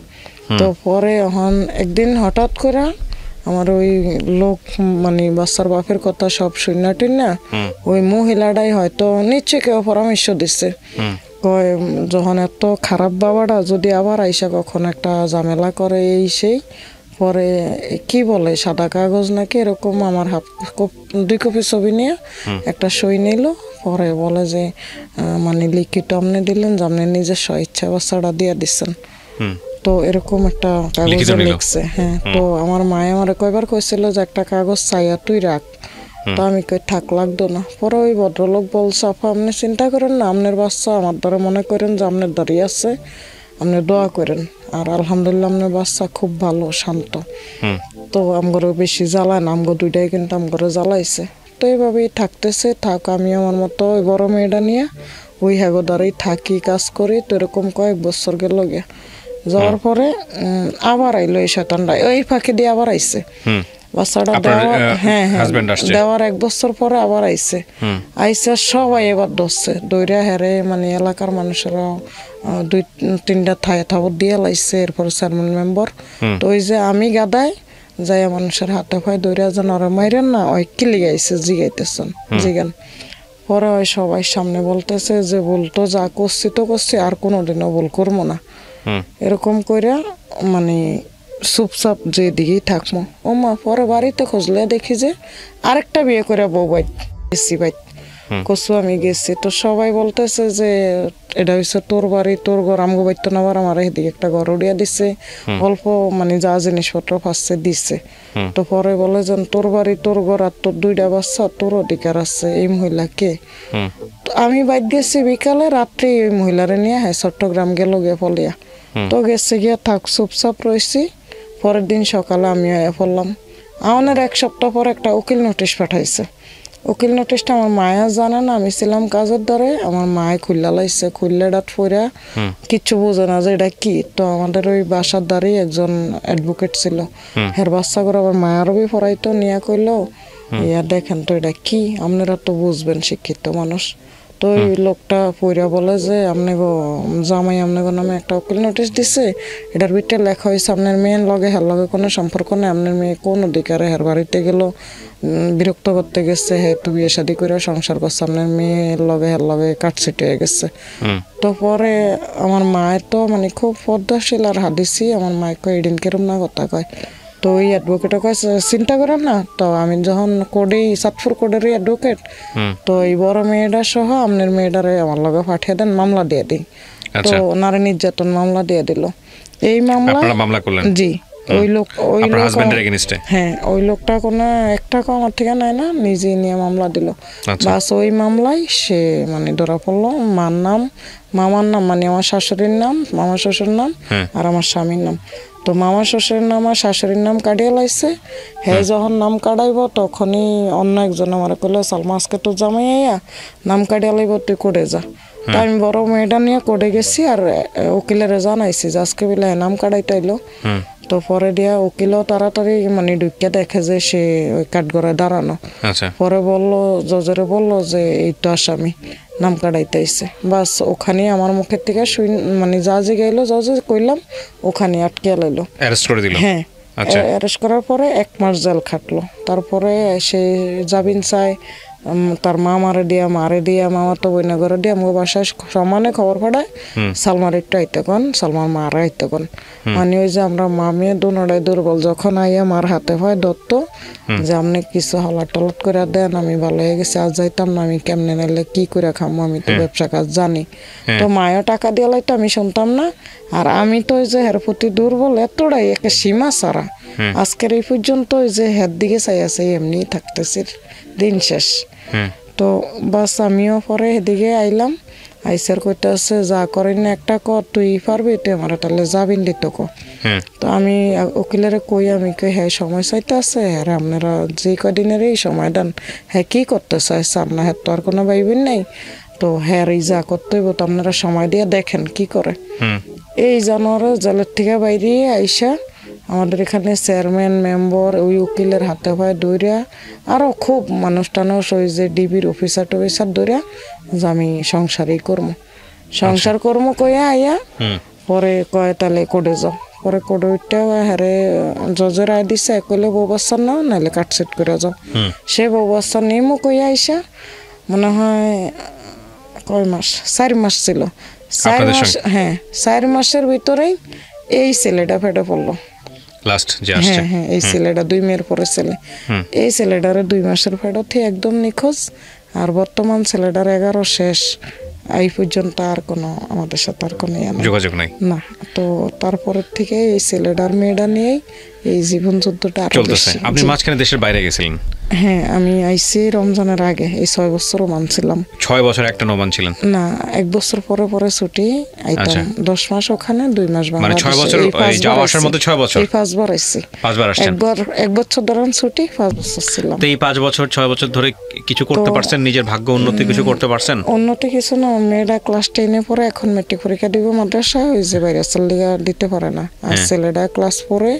তো পরে এখন একদিন হঠাৎ করে আমার ওই লোক মানে বাচ্চার বাপের কথা সব শুনে টিনা, ওই মহিলাটাই হয়তো নিশ্চয় কেউ পরামর্শ দিচ্ছে, কয় যখন এত খারাপ বাবাটা যদি আবার আইসা কখন একটা ঝামেলা করে এই সেই, পরে কি বলে সাদা কাগজ নাকি এরকম আমার 2 কপি ছবি নিয়ে একটা সই নিল। পরে বলে যে মানে লিখিত আপনি দিলেন যে আপনি নিজের ইচ্ছা বাচ্চাটা দিয়ে দিচ্ছেন। তো এরকম একটা কাগজে লিখছে। হ্যাঁ, তো আমার মায়ে আমার কয়বার কইছিল যে একটা কাগজ চাইয়া তুই রাখ, তো আমি কই থাক লাগতো না। পরে ওই ভদ্রলোক বলছে আপা আপনি চিন্তা করেন না, আপনার বাচ্চা আমার দ্বারা মনে করেন যে আপনার দাঁড়িয়ে আছে, আপনি দোয়া করেন। আর আলহামদুলিল্লাহ আপনার বাচ্চা খুব ভালো শান্ত, তো আমগরে বেশি জ্বালায় না, আমগো দুইটাই কিন্তু আমগরে জ্বালাইছে। তো এইভাবেই থাকতেছে, থাক আমি আমার মতো ওই বড় মেয়েটা নিয়ে ওই হ্যাগো দ্বারাই থাকি, কাজ করি। তো এরকম কয়েক বছর গেল গিয়া যাওয়ার পরে আবার আইলো এই শয়তানটা, ওই ফাঁকে দিয়ে আবার আইছে বাচ্চাটা দেওয়ার। হ্যাঁ হ্যাঁ, দেওয়ার 1 বছর পরে আবার আইছে। আইসে সবাই এবার ধরছে, দৈরা হেরে মানে এলাকার মানুষেরা 2-3টা থাবর দিয়ে লাইছে, এরপর চেয়ারম্যান মেম্বার। তো ওই যে আমি গাদায় যাই মানুষের হাতে পায়ে দৈরা যেন ওরা মাইরেন না, ওই কিলি গাইছে জিগাইতেছেন জিগান। পরে ওই সবাই সামনে বলতেছে যে বলতো যা করছি তো করছি, আর কোনোদিনও ভুল করবো না, এরকম কইরা মানে চুপচাপ যে দিকেই থাকবো। ও মা পরে বাড়িতে খুঁজলে দেখি যে আরেকটা বিয়ে করে বউ বাইত গেছি, বাইত কসু আমি গেছি। তো সবাই বলতেছে যে এটা হচ্ছে তোর বাড়ি, তোর ঘর, আমগো বাইতো না, আবার আমার এদিকে একটা ঘর উড়িয়া দিছে, অল্প মানে যা জিনিসপত্র ফার্স্টে দিছে। তো পরে বলে যে তোর বাড়ি, তোর ঘর, আর তোর 2টা বাচ্চা, তোর অধিকার আছে। এই মহিলা কে? আমি বাইত গেছি বিকালে, রাত্রে ওই মহিলারে নিয়ে হ্যাঁ চট্টগ্রাম গেল গিয়ে ফলিয়া। তো গেছে গিয়া থাক চুপচাপ রয়েছি। পরের দিন সকালে আমি আয়া পড়লাম। আমাদের 1 সপ্তাহ পর একটা উকিল নোটিশ পাঠাইছে। উকিল নোটিশটা আমার মায়া জানে না, আমি ছিলাম কাজের দ্বারে, আমার মায়ে খুললা লাইছে, খুললে ডাট ফইরা কিচ্ছু বোঝে না যে এটা কি। তো আমাদের ওই বাসার দ্বারে একজন অ্যাডভোকেট ছিল, হের বাচ্চা করে আবার মায়ারবি পড়াইতো, নিয়ে কইলো ইয়া দেখেন তো এটা কি, আপনারা তো বুঝবেন শিক্ষিত মানুষ। তো ওই লোকটা পইরা বলে যে আপনাকে জামাই আপনাকে নামে একটা উকিল নোটিশ দিছে, এটার ভিতরে লেখা হয়েছে আপনার মেয়ের লগে হের লগে কোনো সম্পর্ক নেই, আপনার মেয়ে কোন অধিকারে হের বাড়িতে গেল বিরক্ত করতে গেছে, হে তো বিয়ে শাদি করে সংসার করছে, আপনার মেয়ের লগে হের লগে কাটছিট হয়ে গেছে। তো পরে আমার মায়ের তো মানে খুব পদ্মাশীল আর হাদিসি, আমার মায়ের কয় এদিন কেরম না কথা কয়। তো ওই অ্যাডভোকেটের কাছে চিন্তা করেন না, তো আমি যখন কোডেই চাঁদপুর কোডেরই অ্যাডভোকেট, তো এই বড় মেয়েটা সহ আপনার মেয়েটারে আমার লগে পাঠিয়ে দেন, মামলা দিয়ে দিই। তো নারী নির্যাতন মামলা দিয়ে দিল। এই মামলা করলেন? জি। ওই লোক হ্যাঁ, ওই লোকটা কোনো 1 টাকা আমার থেকে নেয় না, নিজে নিয়ে মামলা দিল। বাস ওই মামলায় সে মানে ধরা পড়লো। মার নাম, মামার নাম মানে আমার শাশুড়ির নাম, মামা শ্বশুর নাম, আর আমার স্বামীর নাম। তো মামা শ্বশুরের নাম আর শাশুড়ির নাম কাটিয়ে লাইছে। হ্যাঁ, যখন নাম কাটাইব তখনই অন্য একজন আমার কইলো সালমা আজকে তো জামাই আইয়া নাম কাটিয়ে লাইব, তুই কোর্টে যা। তো আমি বড় মেয়েটা নিয়ে কোর্টে গেছি, আর উকিলের জানাইছি যে আজকে বেলা নাম কাটাইতে আইলো। তো পরে দিয়া উকিলও তাড়াতাড়ি মানে ঢুকিয়া দেখে যে সে ওই কাঠগড়ায় দাঁড়ানো। পরে বললো, জজরে বললো যে এই তো আসামি, নাম কাটাইতে আইছে। বাস ওখানে আমার মুখের থেকে মানে যা জিগাইলো জজে কইলাম, ওখানে আটকে লাইলো, অ্যারেস্ট করে দিল। হ্যাঁ, অ্যারেস্ট করার পরে 1 মাস জেল খাটলো। তারপরে সে জামিন চায়, তার মারে দিয়া মামা তো বইনা ঘরে দিয়ে আমার বাসায় সমানে খবর পাঠায়, সালমার একটু আইতে কন, সালমার মারা আইতে কন। মানে ওই যে আমরা মামিয়ে দুনোটাই দুর্বল, যখন আইয়া মার হাতে হয় দত্ত যে আপনি কিছু হালাট টালাট করে দেন, আমি ভালো হয়ে গেছি, আজ যাইতাম না, আমি কেমনে নাইলে কি করে খামো, আমি তো ব্যবসা কাজ জানি। তো মায়ও টাকা দিয়ে লাইতো, আমি শুনতাম না। আর আমি তো ওই যে হের প্রতি দুর্বল এতটাই, একে সীমা ছাড়া। আজকের এই পর্যন্ত ওই যে হের দিকে চাই আছে এমনি থাকতেছি, দিন শেষ। তো বাস আমিও পরে এদিকে আইলাম, আইসার কইতে আছে যা করেন না একটা কর, তুই পারবি, তুই আমার তাহলে যাবিন দিত কো। তো আমি উকিলের কই, আমি কই হ্যাঁ সময় চাইতে আছে, হ্যাঁ আপনারা যে কদিনের এই সময় দেন, হ্যাঁ কি করতে চাইছে আপনার, হ্যাঁ তো আর কোনো ভাইবেন নাই, তো হ্যাঁ এই যা করতে হইব, তো আপনারা সময় দিয়ে দেখেন কি করে। এই জানোয়ারে জেলের থেকে বাইরে আইসা আমাদের এখানে চেয়ারম্যান মেম্বার ওই উকিলের হাতে পায়ে দৌড়িয়া, আরও খুব মানুষ টানুষ ওই যে ডিবির অফিসার টফিসার দৌড়িয়া যে আমি সংসারই করবো, সংসার করবো কইয়া আইয়া পরে কয় তাহলে কোর্টে যাও। পরে কোর্টে উঠতে হারে জজের আয় দিছে, কইলে বউ বাচ্চার নাও, নাহলে কাটসেট করে যাও। সে বউ বাচ্চা নিমও কইয়া আইসা মনে হয় কয় মাস, 4 মাস ছিল, 4 মাস, হ্যাঁ 4 মাসের ভিতরেই এই ছেলেটা ফেটে পড়লো। হ্যাঁ হ্যাঁ, এই ছেলেটা 2 মেয়ের পরে ছেলে, এই ছেলেটারে 2 মাসের ফেরত একদম নিখোঁজ। আর বর্তমান ছেলেটার 11 শেষ, এই পর্যন্ত আর কোনো আমাদের সাথে আর কোনো যোগাযোগ নাই না। তো তারপরের থেকে এই ছেলেটার মেয়েটা নিয়েই এই জীবন যুদ্ধটা চলতেছে। আপনি মাঝখানে দেশের বাইরে গেছিলেন? হ্যাঁ, আমি আইসি রমজানের আগে, এই 6 বছর ওমান ছিলাম। 6 বছর একটা ওমান ছিলেন? না, 1 বছর পরে পরে ছুটি আইতাম। 10 মাস ওখানে, 2 মাস বাংলাদেশে। মানে 6 বছর যাওয়া আসার মধ্যে 6 বছর? এই 5 বার আইছি। 5 বার আসছেন? একবার 1 বছর ধরেন ছুটি, 5 বছর ছিলাম। তো এই 5 বছর 6 বছর ধরে কিছু করতে পারছেন? নিজের ভাগ্য উন্নতি কিছু করতে পারছেন? উন্নতি কিছু না, মেয়েটা ক্লাস 10-এ পড়ে, এখন মেট্রিক পরীক্ষা দিব মাদ্রাসায়, ওই যে বাইরে লিগা দিতে পারে না। আর ছেলেটা ক্লাস 4-এ,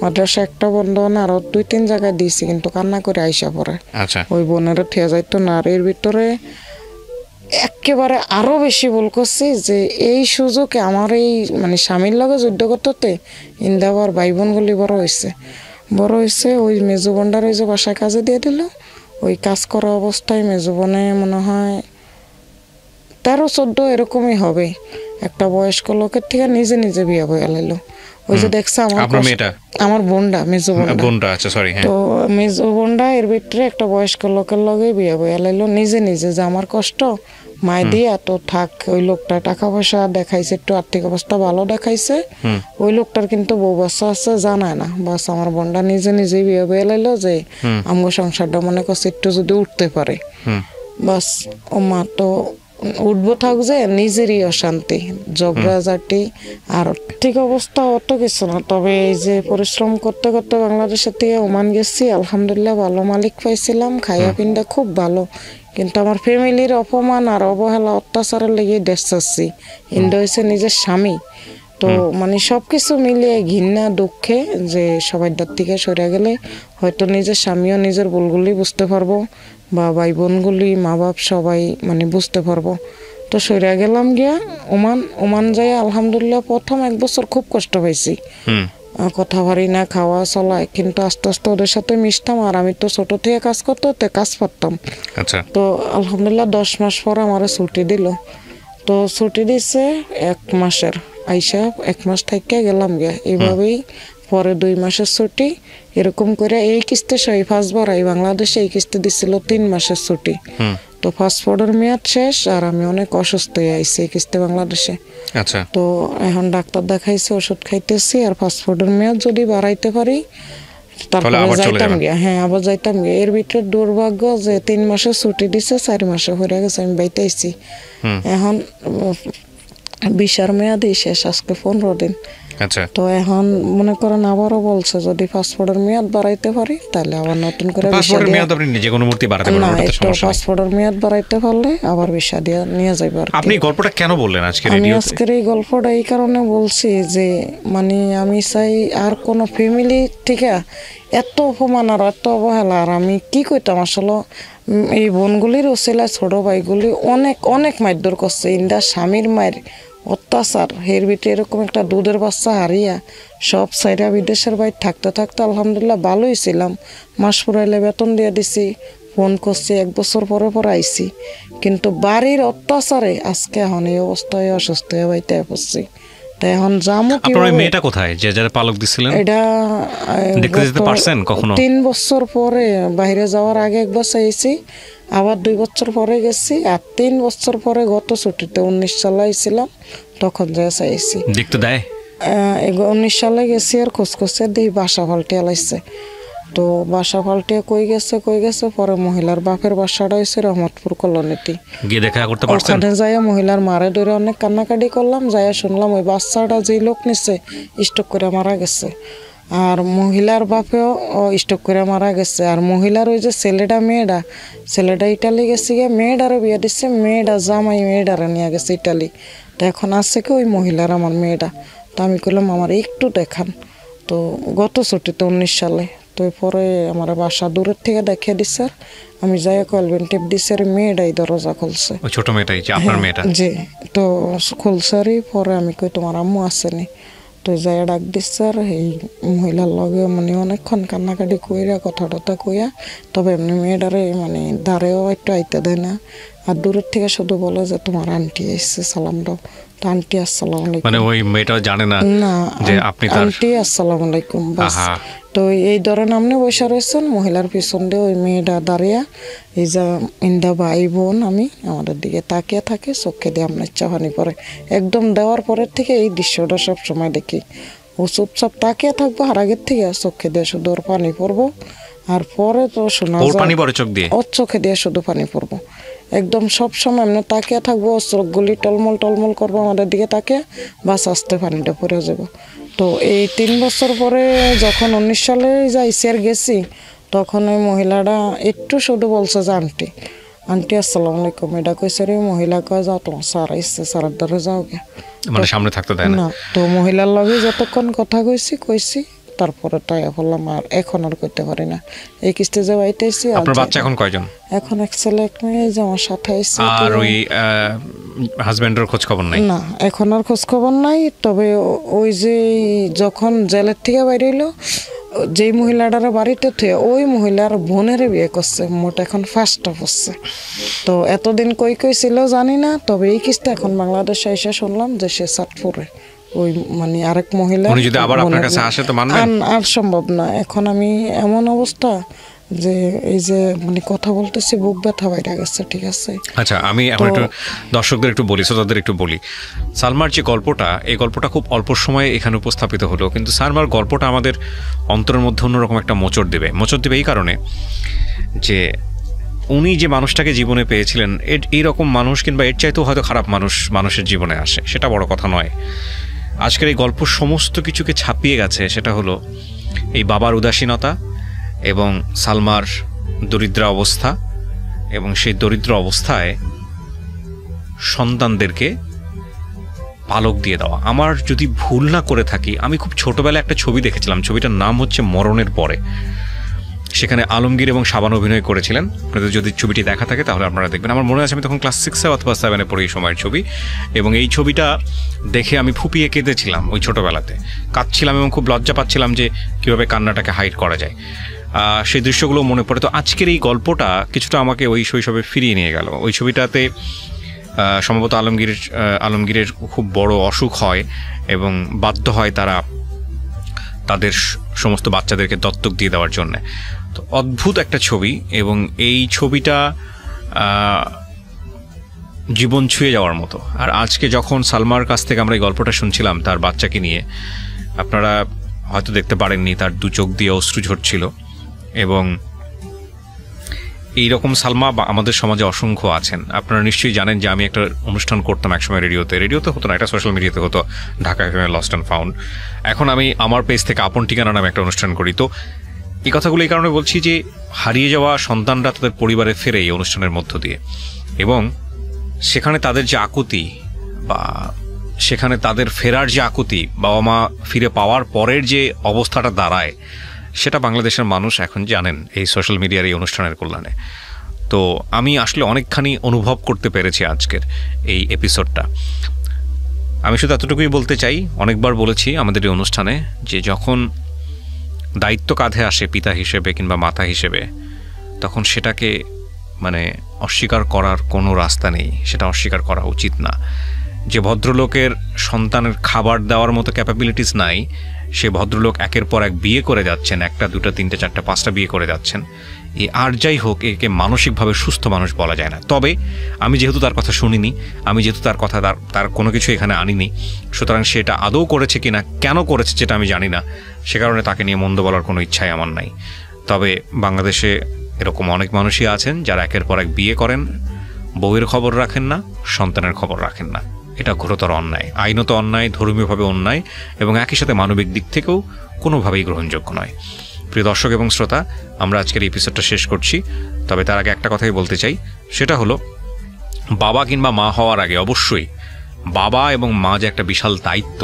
মাদ্রাসা একটা বন্ধ না, আরো 2-3 জায়গায় দিয়েছি, কিন্তু কান্না করে আইসা পড়ে। আচ্ছা। ওই বোনের ঠিয়া যাইতো না। আর এর ভিতরে একেবারে আরো বেশি ভুল করছি যে এই সুযোগে আমার এই মানে স্বামীর লগে যুদ্ধ করতে ইন্দাবার ভাই বোনগুলি বড় হয়েছে। ওই মেজো বোনটার ওই যে বাসায় কাজে দিয়ে দিল, ওই কাজ করা অবস্থায় মেজো বোনে মনে হয় 13-14 এরকমই হবে, একটা বয়স্ক লোকের থেকে নিজে নিজে বিয়ে বয়ে লাইলো। ওই যে দেখছে আমার বোনটা, মেজো বোনটা, আচ্ছা সরি, তো মেজো বোনটা এর ভিতরে একটা বয়স্ক লোকের লগে বিয়ে বয়ে লাইলো নিজে নিজে, যে আমার কষ্ট মায় দিয়া তো থাক। ওই লোকটা টাকা পয়সা দেখাইছে, একটু আর্থিক অবস্থা ভালো দেখাইছে। ওই লোকটার কিন্তু বউ বাচ্চা আছে, জানায় না। বাস আমার বোনটা নিজে নিজেই বিয়ে বয়ে লাইলো যে আমগো সংসারটা মনে করছে একটু যদি উঠতে পারে, বাস ও মা তো উঠবো থাক, যে নিজেরই অশান্তি, ঝগড়াঝাটি। আর ঠিক অবস্থা অত কিছু না, তবে এই যে পরিশ্রম করতে করতে বাংলাদেশের থেকে ওমান গেছি, আলহামদুলিল্লাহ ভালো মালিক পাইছিলাম, খাইয়া পিন্ডা খুব ভালো। কিন্তু আমার ফ্যামিলির অপমান আর অবহেলা অত্যাচারের লেগে দেশ চাচ্ছি। ইন্ডো হয়েছে নিজের স্বামী, তো মানে সবকিছু মিলিয়ে ঘৃণা দুঃখে যে সবাই দাঁত থেকে সরে গেলে হয়তো নিজের স্বামীও নিজের ভুলগুলি বুঝতে পারবো, বা ভাই বোনগুলি, মা বাপ সবাই মানে বুঝতে পারবো। তো সরে গেলাম গিয়া ওমান যাই। আলহামদুলিল্লাহ প্রথম 1 বছর খুব কষ্ট পাইছি, কথা পারি না, খাওয়া চলায়, কিন্তু আস্তে আস্তে ওদের সাথে মিশতাম। আর আমি তো ছোট থেকে কাজ করতে কাজ পারতাম। আচ্ছা। তো আলহামদুলিল্লাহ 10 মাস পর আমার ছুটি দিল। তো ছুটি দিছে 1 মাসের, আইসা 1 মাস থেকে গেলাম গিয়া। এইভাবেই পরে 2 মাসের ছুটি, এরকম করে এই কিস্তি 5 বার আই বাংলাদেশে। এই কিস্তি দিছিল 3 মাসের ছুটি। তো পাসপোর্টের মেয়াদ শেষ, আর আমি অনেক অসুস্থ হয়ে আইছি এই কিস্তি বাংলাদেশে। আচ্ছা। তো এখন ডাক্তার দেখাইছে, ওষুধ খাইতেছি, আর পাসপোর্টের মেয়াদ যদি বাড়াইতে পারি তারপরে যাইতাম গিয়া। হ্যাঁ, আবার যাইতাম গিয়া। এর ভিতরে দুর্ভাগ্য যে 3 মাসের ছুটি দিছে, 4 মাসে হয়ে গেছে আমি বাইতে আইছি। এখন ভিসার মেয়াদই শেষ, আজকে 15 দিন। আচ্ছা। তো এখন মনে করেন আবারও বলছে যদি পাসপোর্টের মেয়াদ বাড়াইতে পারি তাহলে আবার নতুন করে পাসপোর্টের মেয়াদ আপনি নিজে কোনো মূর্তি বাড়াতে পারবেন না, তো পাসপোর্টের মেয়াদ বাড়াইতে পারলে আবার ভিসা দিয়ে নিয়ে যাইব। আর আপনি গল্পটা কেন বললেন আজকে রেডিওতে? আমি আজকের এই গল্পটা এই কারণে বলছি যে মানে আমি চাই আর কোনো ফ্যামিলি থেকে এত অপমান আর এত অবহেলা, আর আমি কি কইতাম আসলে এই বোনগুলির ওসিলায় ছোট ভাইগুলি অনেক অনেক মারধর করছে। ইন্দা স্বামীর মায়ের অত্যাচার, এর ভিতরে এরকম একটা দুধের বাচ্চা হারিয়া সব সাইরা বিদেশের বাইরে থাকতে থাকতে আলহামদুলিল্লাহ ভালোই ছিলাম। মাস পুরাইলে বেতন দিয়ে দিছি, ফোন করছি, 1 বছর পরে পরে আইছি। কিন্তু বাড়ির অত্যাচারে আজকে এখন এই অবস্থায় অসুস্থ হয়ে বাইতে পড়ছি। তাই এখন যামু কি? আপনার মেয়েটা কোথায় যে যারা পালক দিছিলেন? এটা দেখতে যেতে পারছেন কখনো? 3 বছর পরে, বাইরে যাওয়ার আগে 1 বছর আইছি, আবার 2 বছর পরে গেছি, আর 3 বছর পরে গত ছুটিতে 19 সালে আইছিলাম, তখন যা চাইছি। দেখতে দেয়? 19 সালে গেছি, আর খোঁজ করছে দেখি বাসা পাল্টে লাইছে। তো বাসা পাল্টে কই গেছে পরে মহিলার বাপের বাসাটা হয়েছে রহমতপুর কলোনিতে। গিয়ে দেখা করতে পারছেন? ওখানে যাইয়া মহিলার মারে ধরে অনেক কান্নাকাটি করলাম, যাইয়া শুনলাম ওই বাচ্চাটা যেই লোক নিচ্ছে স্ট্রোক করে মারা গেছে, আর মহিলার বাপেও স্ট্রোক করে মারা গেছে। আর মহিলার ওই যে ছেলেটা ইটালি গেছে গিয়ে, মেয়েটারও বিয়ে দিচ্ছে, মেয়েটা জামাই মেয়েটারে নিয়ে গেছে ইটালি। তো এখন আসছে কি ওই মহিলার আমার মেয়েটা। তো আমি কইলাম আমার একটু দেখান। তো গত ছুটিতে 19 সালে, তো পরে আমার বাসা দূরের থেকে দেখিয়ে দিচ্ছে, আমি যাই কলবেন টিপ দিচ্ছে, আর মেয়েটাই দরজা খুলছে, ওই ছোট মেয়েটাই যে আপনার মেয়েটা? জি। তো খুলছে, পরে আমি কই তোমার আম্মু আসেনি? তো যাই ডাক দিচ্ছে, আর এই মহিলার লগে মানে অনেকক্ষণ কান্নাকাটি কইরা কথা টথা কইয়া, তবে এমনি মেয়েটারে মানে ধারেও একটু আইতে দেয় না, আর দূরের থেকে শুধু বলে যে তোমার আন্টি এসছে, সালাম দাও। তো আন্টি আসসালামু আলাইকুম, মানে ওই মেয়েটাও জানে না না যে আপনি তার আন্টি আসসালামু আলাইকুম বাস। তো এই ধরেন আপনি বসে রয়েছেন, মহিলার পিছন দিয়ে ওই মেয়েটা দাঁড়িয়ে এই যে ইন্দা ভাই বোন আমি আমাদের দিকে তাকিয়ে থাকে, চোখে দিয়ে আপনার চাহানি পরে একদম দেওয়ার পরের থেকে এই দৃশ্যটা সব সময় দেখি। ও চুপচাপ তাকিয়ে থাকবো, আর আগের থেকে চোখে দিয়ে শুধু ওর পানি পড়বো। আর পরে তো শোনা যায় ওর চোখে দিয়ে শুধু পানি পড়বো, একদম সব সময় এমনি তাকিয়ে থাকবো, চোখগুলি টলমল টলমল করবো আমাদের দিকে তাকিয়ে, বাস আস্তে পানিটা পড়ে যাব। তো এই 3 বছর পরে যখন 19 সালে যাইছি আর গেছি, তখন ওই মহিলাটা একটু শুধু বলছে যে আন্টি আন্টি আসসালামু আলাইকুম, এটা কইছে রে মহিলা কয় যাও তোমার স্যার এসছে, স্যারের দ্বারা যাও গে, মানে সামনে থাকতে দেয় না। তো মহিলার লগে যতক্ষণ কথা কইছি তারপরে তাই বললাম, আর এখন আর করতে পারি না। এই স্টেজে বাইতেছি। আপনার বাচ্চা এখন কয়জন? এখন এক ছেলে এক মেয়ে, যে আমার সাথে এসেছে। আর ওই হাজবেন্ডের খোঁজ খবর নাই? না, এখন আর খোঁজ খবর নাই। তবে ওই যে যখন জেলের থেকে বাইরে এলো, যেই মহিলাটার বাড়িতে থুয়ে ওই মহিলার বোনের বিয়ে করছে, মোট এখন 5টা হচ্ছে। তো এতদিন কই ছিল জানি না, তবে এই কিস্তা এখন বাংলাদেশে এসে শুনলাম যে সে চাঁদপুরে ওই মানে আরেক মহিলা। উনি যদি আবার আপনার কাছে আসে তো মানবেন? আর সম্ভব না। এখন আমি এমন অবস্থা যে এই যে মানে কথা বলতেছি বুক ব্যথা বাইরে গেছে। ঠিক আছে, আচ্ছা আমি এখন একটু দর্শকদের একটু বলি, শ্রোতাদের একটু বলি। সালমার যে গল্পটা, এই গল্পটা খুব অল্প সময়ে এখানে উপস্থাপিত হলো, কিন্তু সালমার গল্পটা আমাদের অন্তরের মধ্যে অন্যরকম একটা মোচড় দেবে এই কারণে যে উনি যে মানুষটাকে জীবনে পেয়েছিলেন, এইরকম মানুষ কিংবা এর চাইতেও হয়তো খারাপ মানুষের জীবনে আসে, সেটা বড় কথা নয়। আজকের এই গল্প সমস্ত কিছুকে ছাপিয়ে গেছে, সেটা হলো এই বাবার উদাসীনতা এবং সালমার দরিদ্র অবস্থা, এবং সেই দরিদ্র অবস্থায় সন্তানদেরকে পালক দিয়ে দেওয়া। আমার যদি ভুল না করে থাকি, আমি খুব ছোটবেলায় একটা ছবি দেখেছিলাম, ছবিটার নাম হচ্ছে মরণের পরে। সেখানে আলমগীর এবং শাবান অভিনয় করেছিলেন। আপনাদের যদি ছবিটি দেখা থাকে তাহলে আপনারা দেখবেন। আমার মনে আছে আমি তখন ক্লাস 6 অথবা 7 পড়ি এই সময়ের ছবি, এবং এই ছবিটা দেখে আমি ফুপিয়ে কেঁদেছিলাম ওই ছোটোবেলাতে, কাঁদছিলাম এবং খুব লজ্জা পাচ্ছিলাম যে কীভাবে কান্নাটাকে হাইড করা যায়। সেই দৃশ্যগুলো মনে পড়ে। তো আজকের এই গল্পটা কিছুটা আমাকে ওই শৈশবে ফিরিয়ে নিয়ে গেল। ওই ছবিটাতে সম্ভবত আলমগীরের খুব বড় অসুখ হয় এবং বাধ্য হয় তারা তাদের সমস্ত বাচ্চাদেরকে দত্তক দিয়ে দেওয়ার জন্যে। তো অদ্ভুত একটা ছবি, এবং এই ছবিটা জীবন ছুঁয়ে যাওয়ার মতো। আর আজকে যখন সালমার কাছ থেকে আমরা এই গল্পটা শুনছিলাম তার বাচ্চাকে নিয়ে, আপনারা হয়তো দেখতে পারেননি, তার 2 চোখ দিয়ে অশ্রু ঝরছিল। এবং এইরকম সালমা আমাদের সমাজে অসংখ্য আছেন। আপনারা নিশ্চয়ই জানেন যে আমি একটা অনুষ্ঠান করতাম একসময় রেডিওতে হতো না, এটা সোশ্যাল মিডিয়াতে হতো, Dhaka FM lost and found. এখন আমি আমার পেজ থেকে আপন ঠিকানা নামে একটা অনুষ্ঠান করি। তো এই কথাগুলো এই কারণে বলছি যে হারিয়ে যাওয়া সন্তানরা তাদের পরিবারে ফেরে এই অনুষ্ঠানের মধ্য দিয়ে, এবং সেখানে তাদের যে আকুতি বা সেখানে তাদের ফেরার যে আকুতি, বাবা মা ফিরে পাওয়ার পরের যে অবস্থাটা দাঁড়ায়, সেটা বাংলাদেশের মানুষ এখন জানেন এই সোশ্যাল মিডিয়ার এই অনুষ্ঠানের কল্যাণে। তো আমি আসলে অনেকখানি অনুভব করতে পেরেছি আজকের এই এপিসোডটা। আমি শুধু এতটুকুই বলতে চাই, অনেকবার বলেছি আমাদের এই অনুষ্ঠানে, যে যখন দায়িত্ব কাঁধে আসে পিতা হিসেবে কিংবা মাতা হিসেবে, তখন সেটাকে মানে অস্বীকার করার কোনো রাস্তা নেই, সেটা অস্বীকার করা উচিত না। যে ভদ্রলোকের সন্তানের খাবার দেওয়ার মতো ক্যাপাবিলিটিস নাই, সে ভদ্রলোক একের পর এক বিয়ে করে যাচ্ছেন, 1টা 2টা 3টে 4টা 5টা বিয়ে করে যাচ্ছেন। আর যাই হোক, একে মানসিকভাবে সুস্থ মানুষ বলা যায় না। তবে আমি যেহেতু তার কথা শুনিনি, আমি যেহেতু তার কোনো কিছু এখানে আনিনি, সুতরাং সেটা আদৌ করেছে কিনা, কেন করেছে যেটা আমি জানি না, সে কারণে তাকে নিয়ে মন্দ বলার কোনো ইচ্ছাই আমার নাই। তবে বাংলাদেশে এরকম অনেক মানুষই আছেন যারা একের পর এক বিয়ে করেন, বউয়ের খবর রাখেন না, সন্তানের খবর রাখেন না। এটা ঘোরতর অন্যায়, আইনত অন্যায়, ধর্মীয়ভাবে অন্যায়, এবং একই সাথে মানবিক দিক থেকেও কোনোভাবেই গ্রহণযোগ্য নয়। প্রিয় দর্শক এবং শ্রোতা, আমরা আজকের এই এপিসোডটা শেষ করছি। তবে তার আগে একটা কথাই বলতে চাই, সেটা হলো বাবা কিংবা মা হওয়ার আগে অবশ্যই বাবা এবং মা যে একটা বিশাল দায়িত্ব,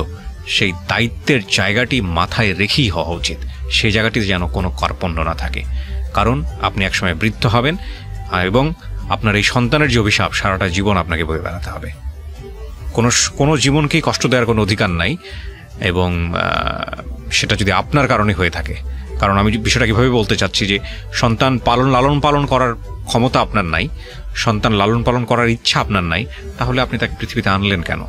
সেই দায়িত্বের জায়গাটি মাথায় রেখেই হওয়া উচিত। সেই জায়গাটিতে যেন কোনো কার্পণ্য না থাকে, কারণ আপনি একসময় বৃদ্ধ হবেন এবং আপনার এই সন্তানের যে অভিশাপ সারাটা জীবন আপনাকে বয়ে বেড়াতে হবে। কোনো জীবনকেই কষ্ট দেওয়ার কোনো অধিকার নাই, এবং সেটা যদি আপনার কারণে হয়ে থাকে। কারণ আমি বিষয়টা কীভাবে বলতে চাচ্ছি যে সন্তান লালন পালন করার ক্ষমতা আপনার নাই, সন্তান লালন পালন করার ইচ্ছা আপনার নাই, তাহলে আপনি তাকে পৃথিবীতে আনলেন কেন?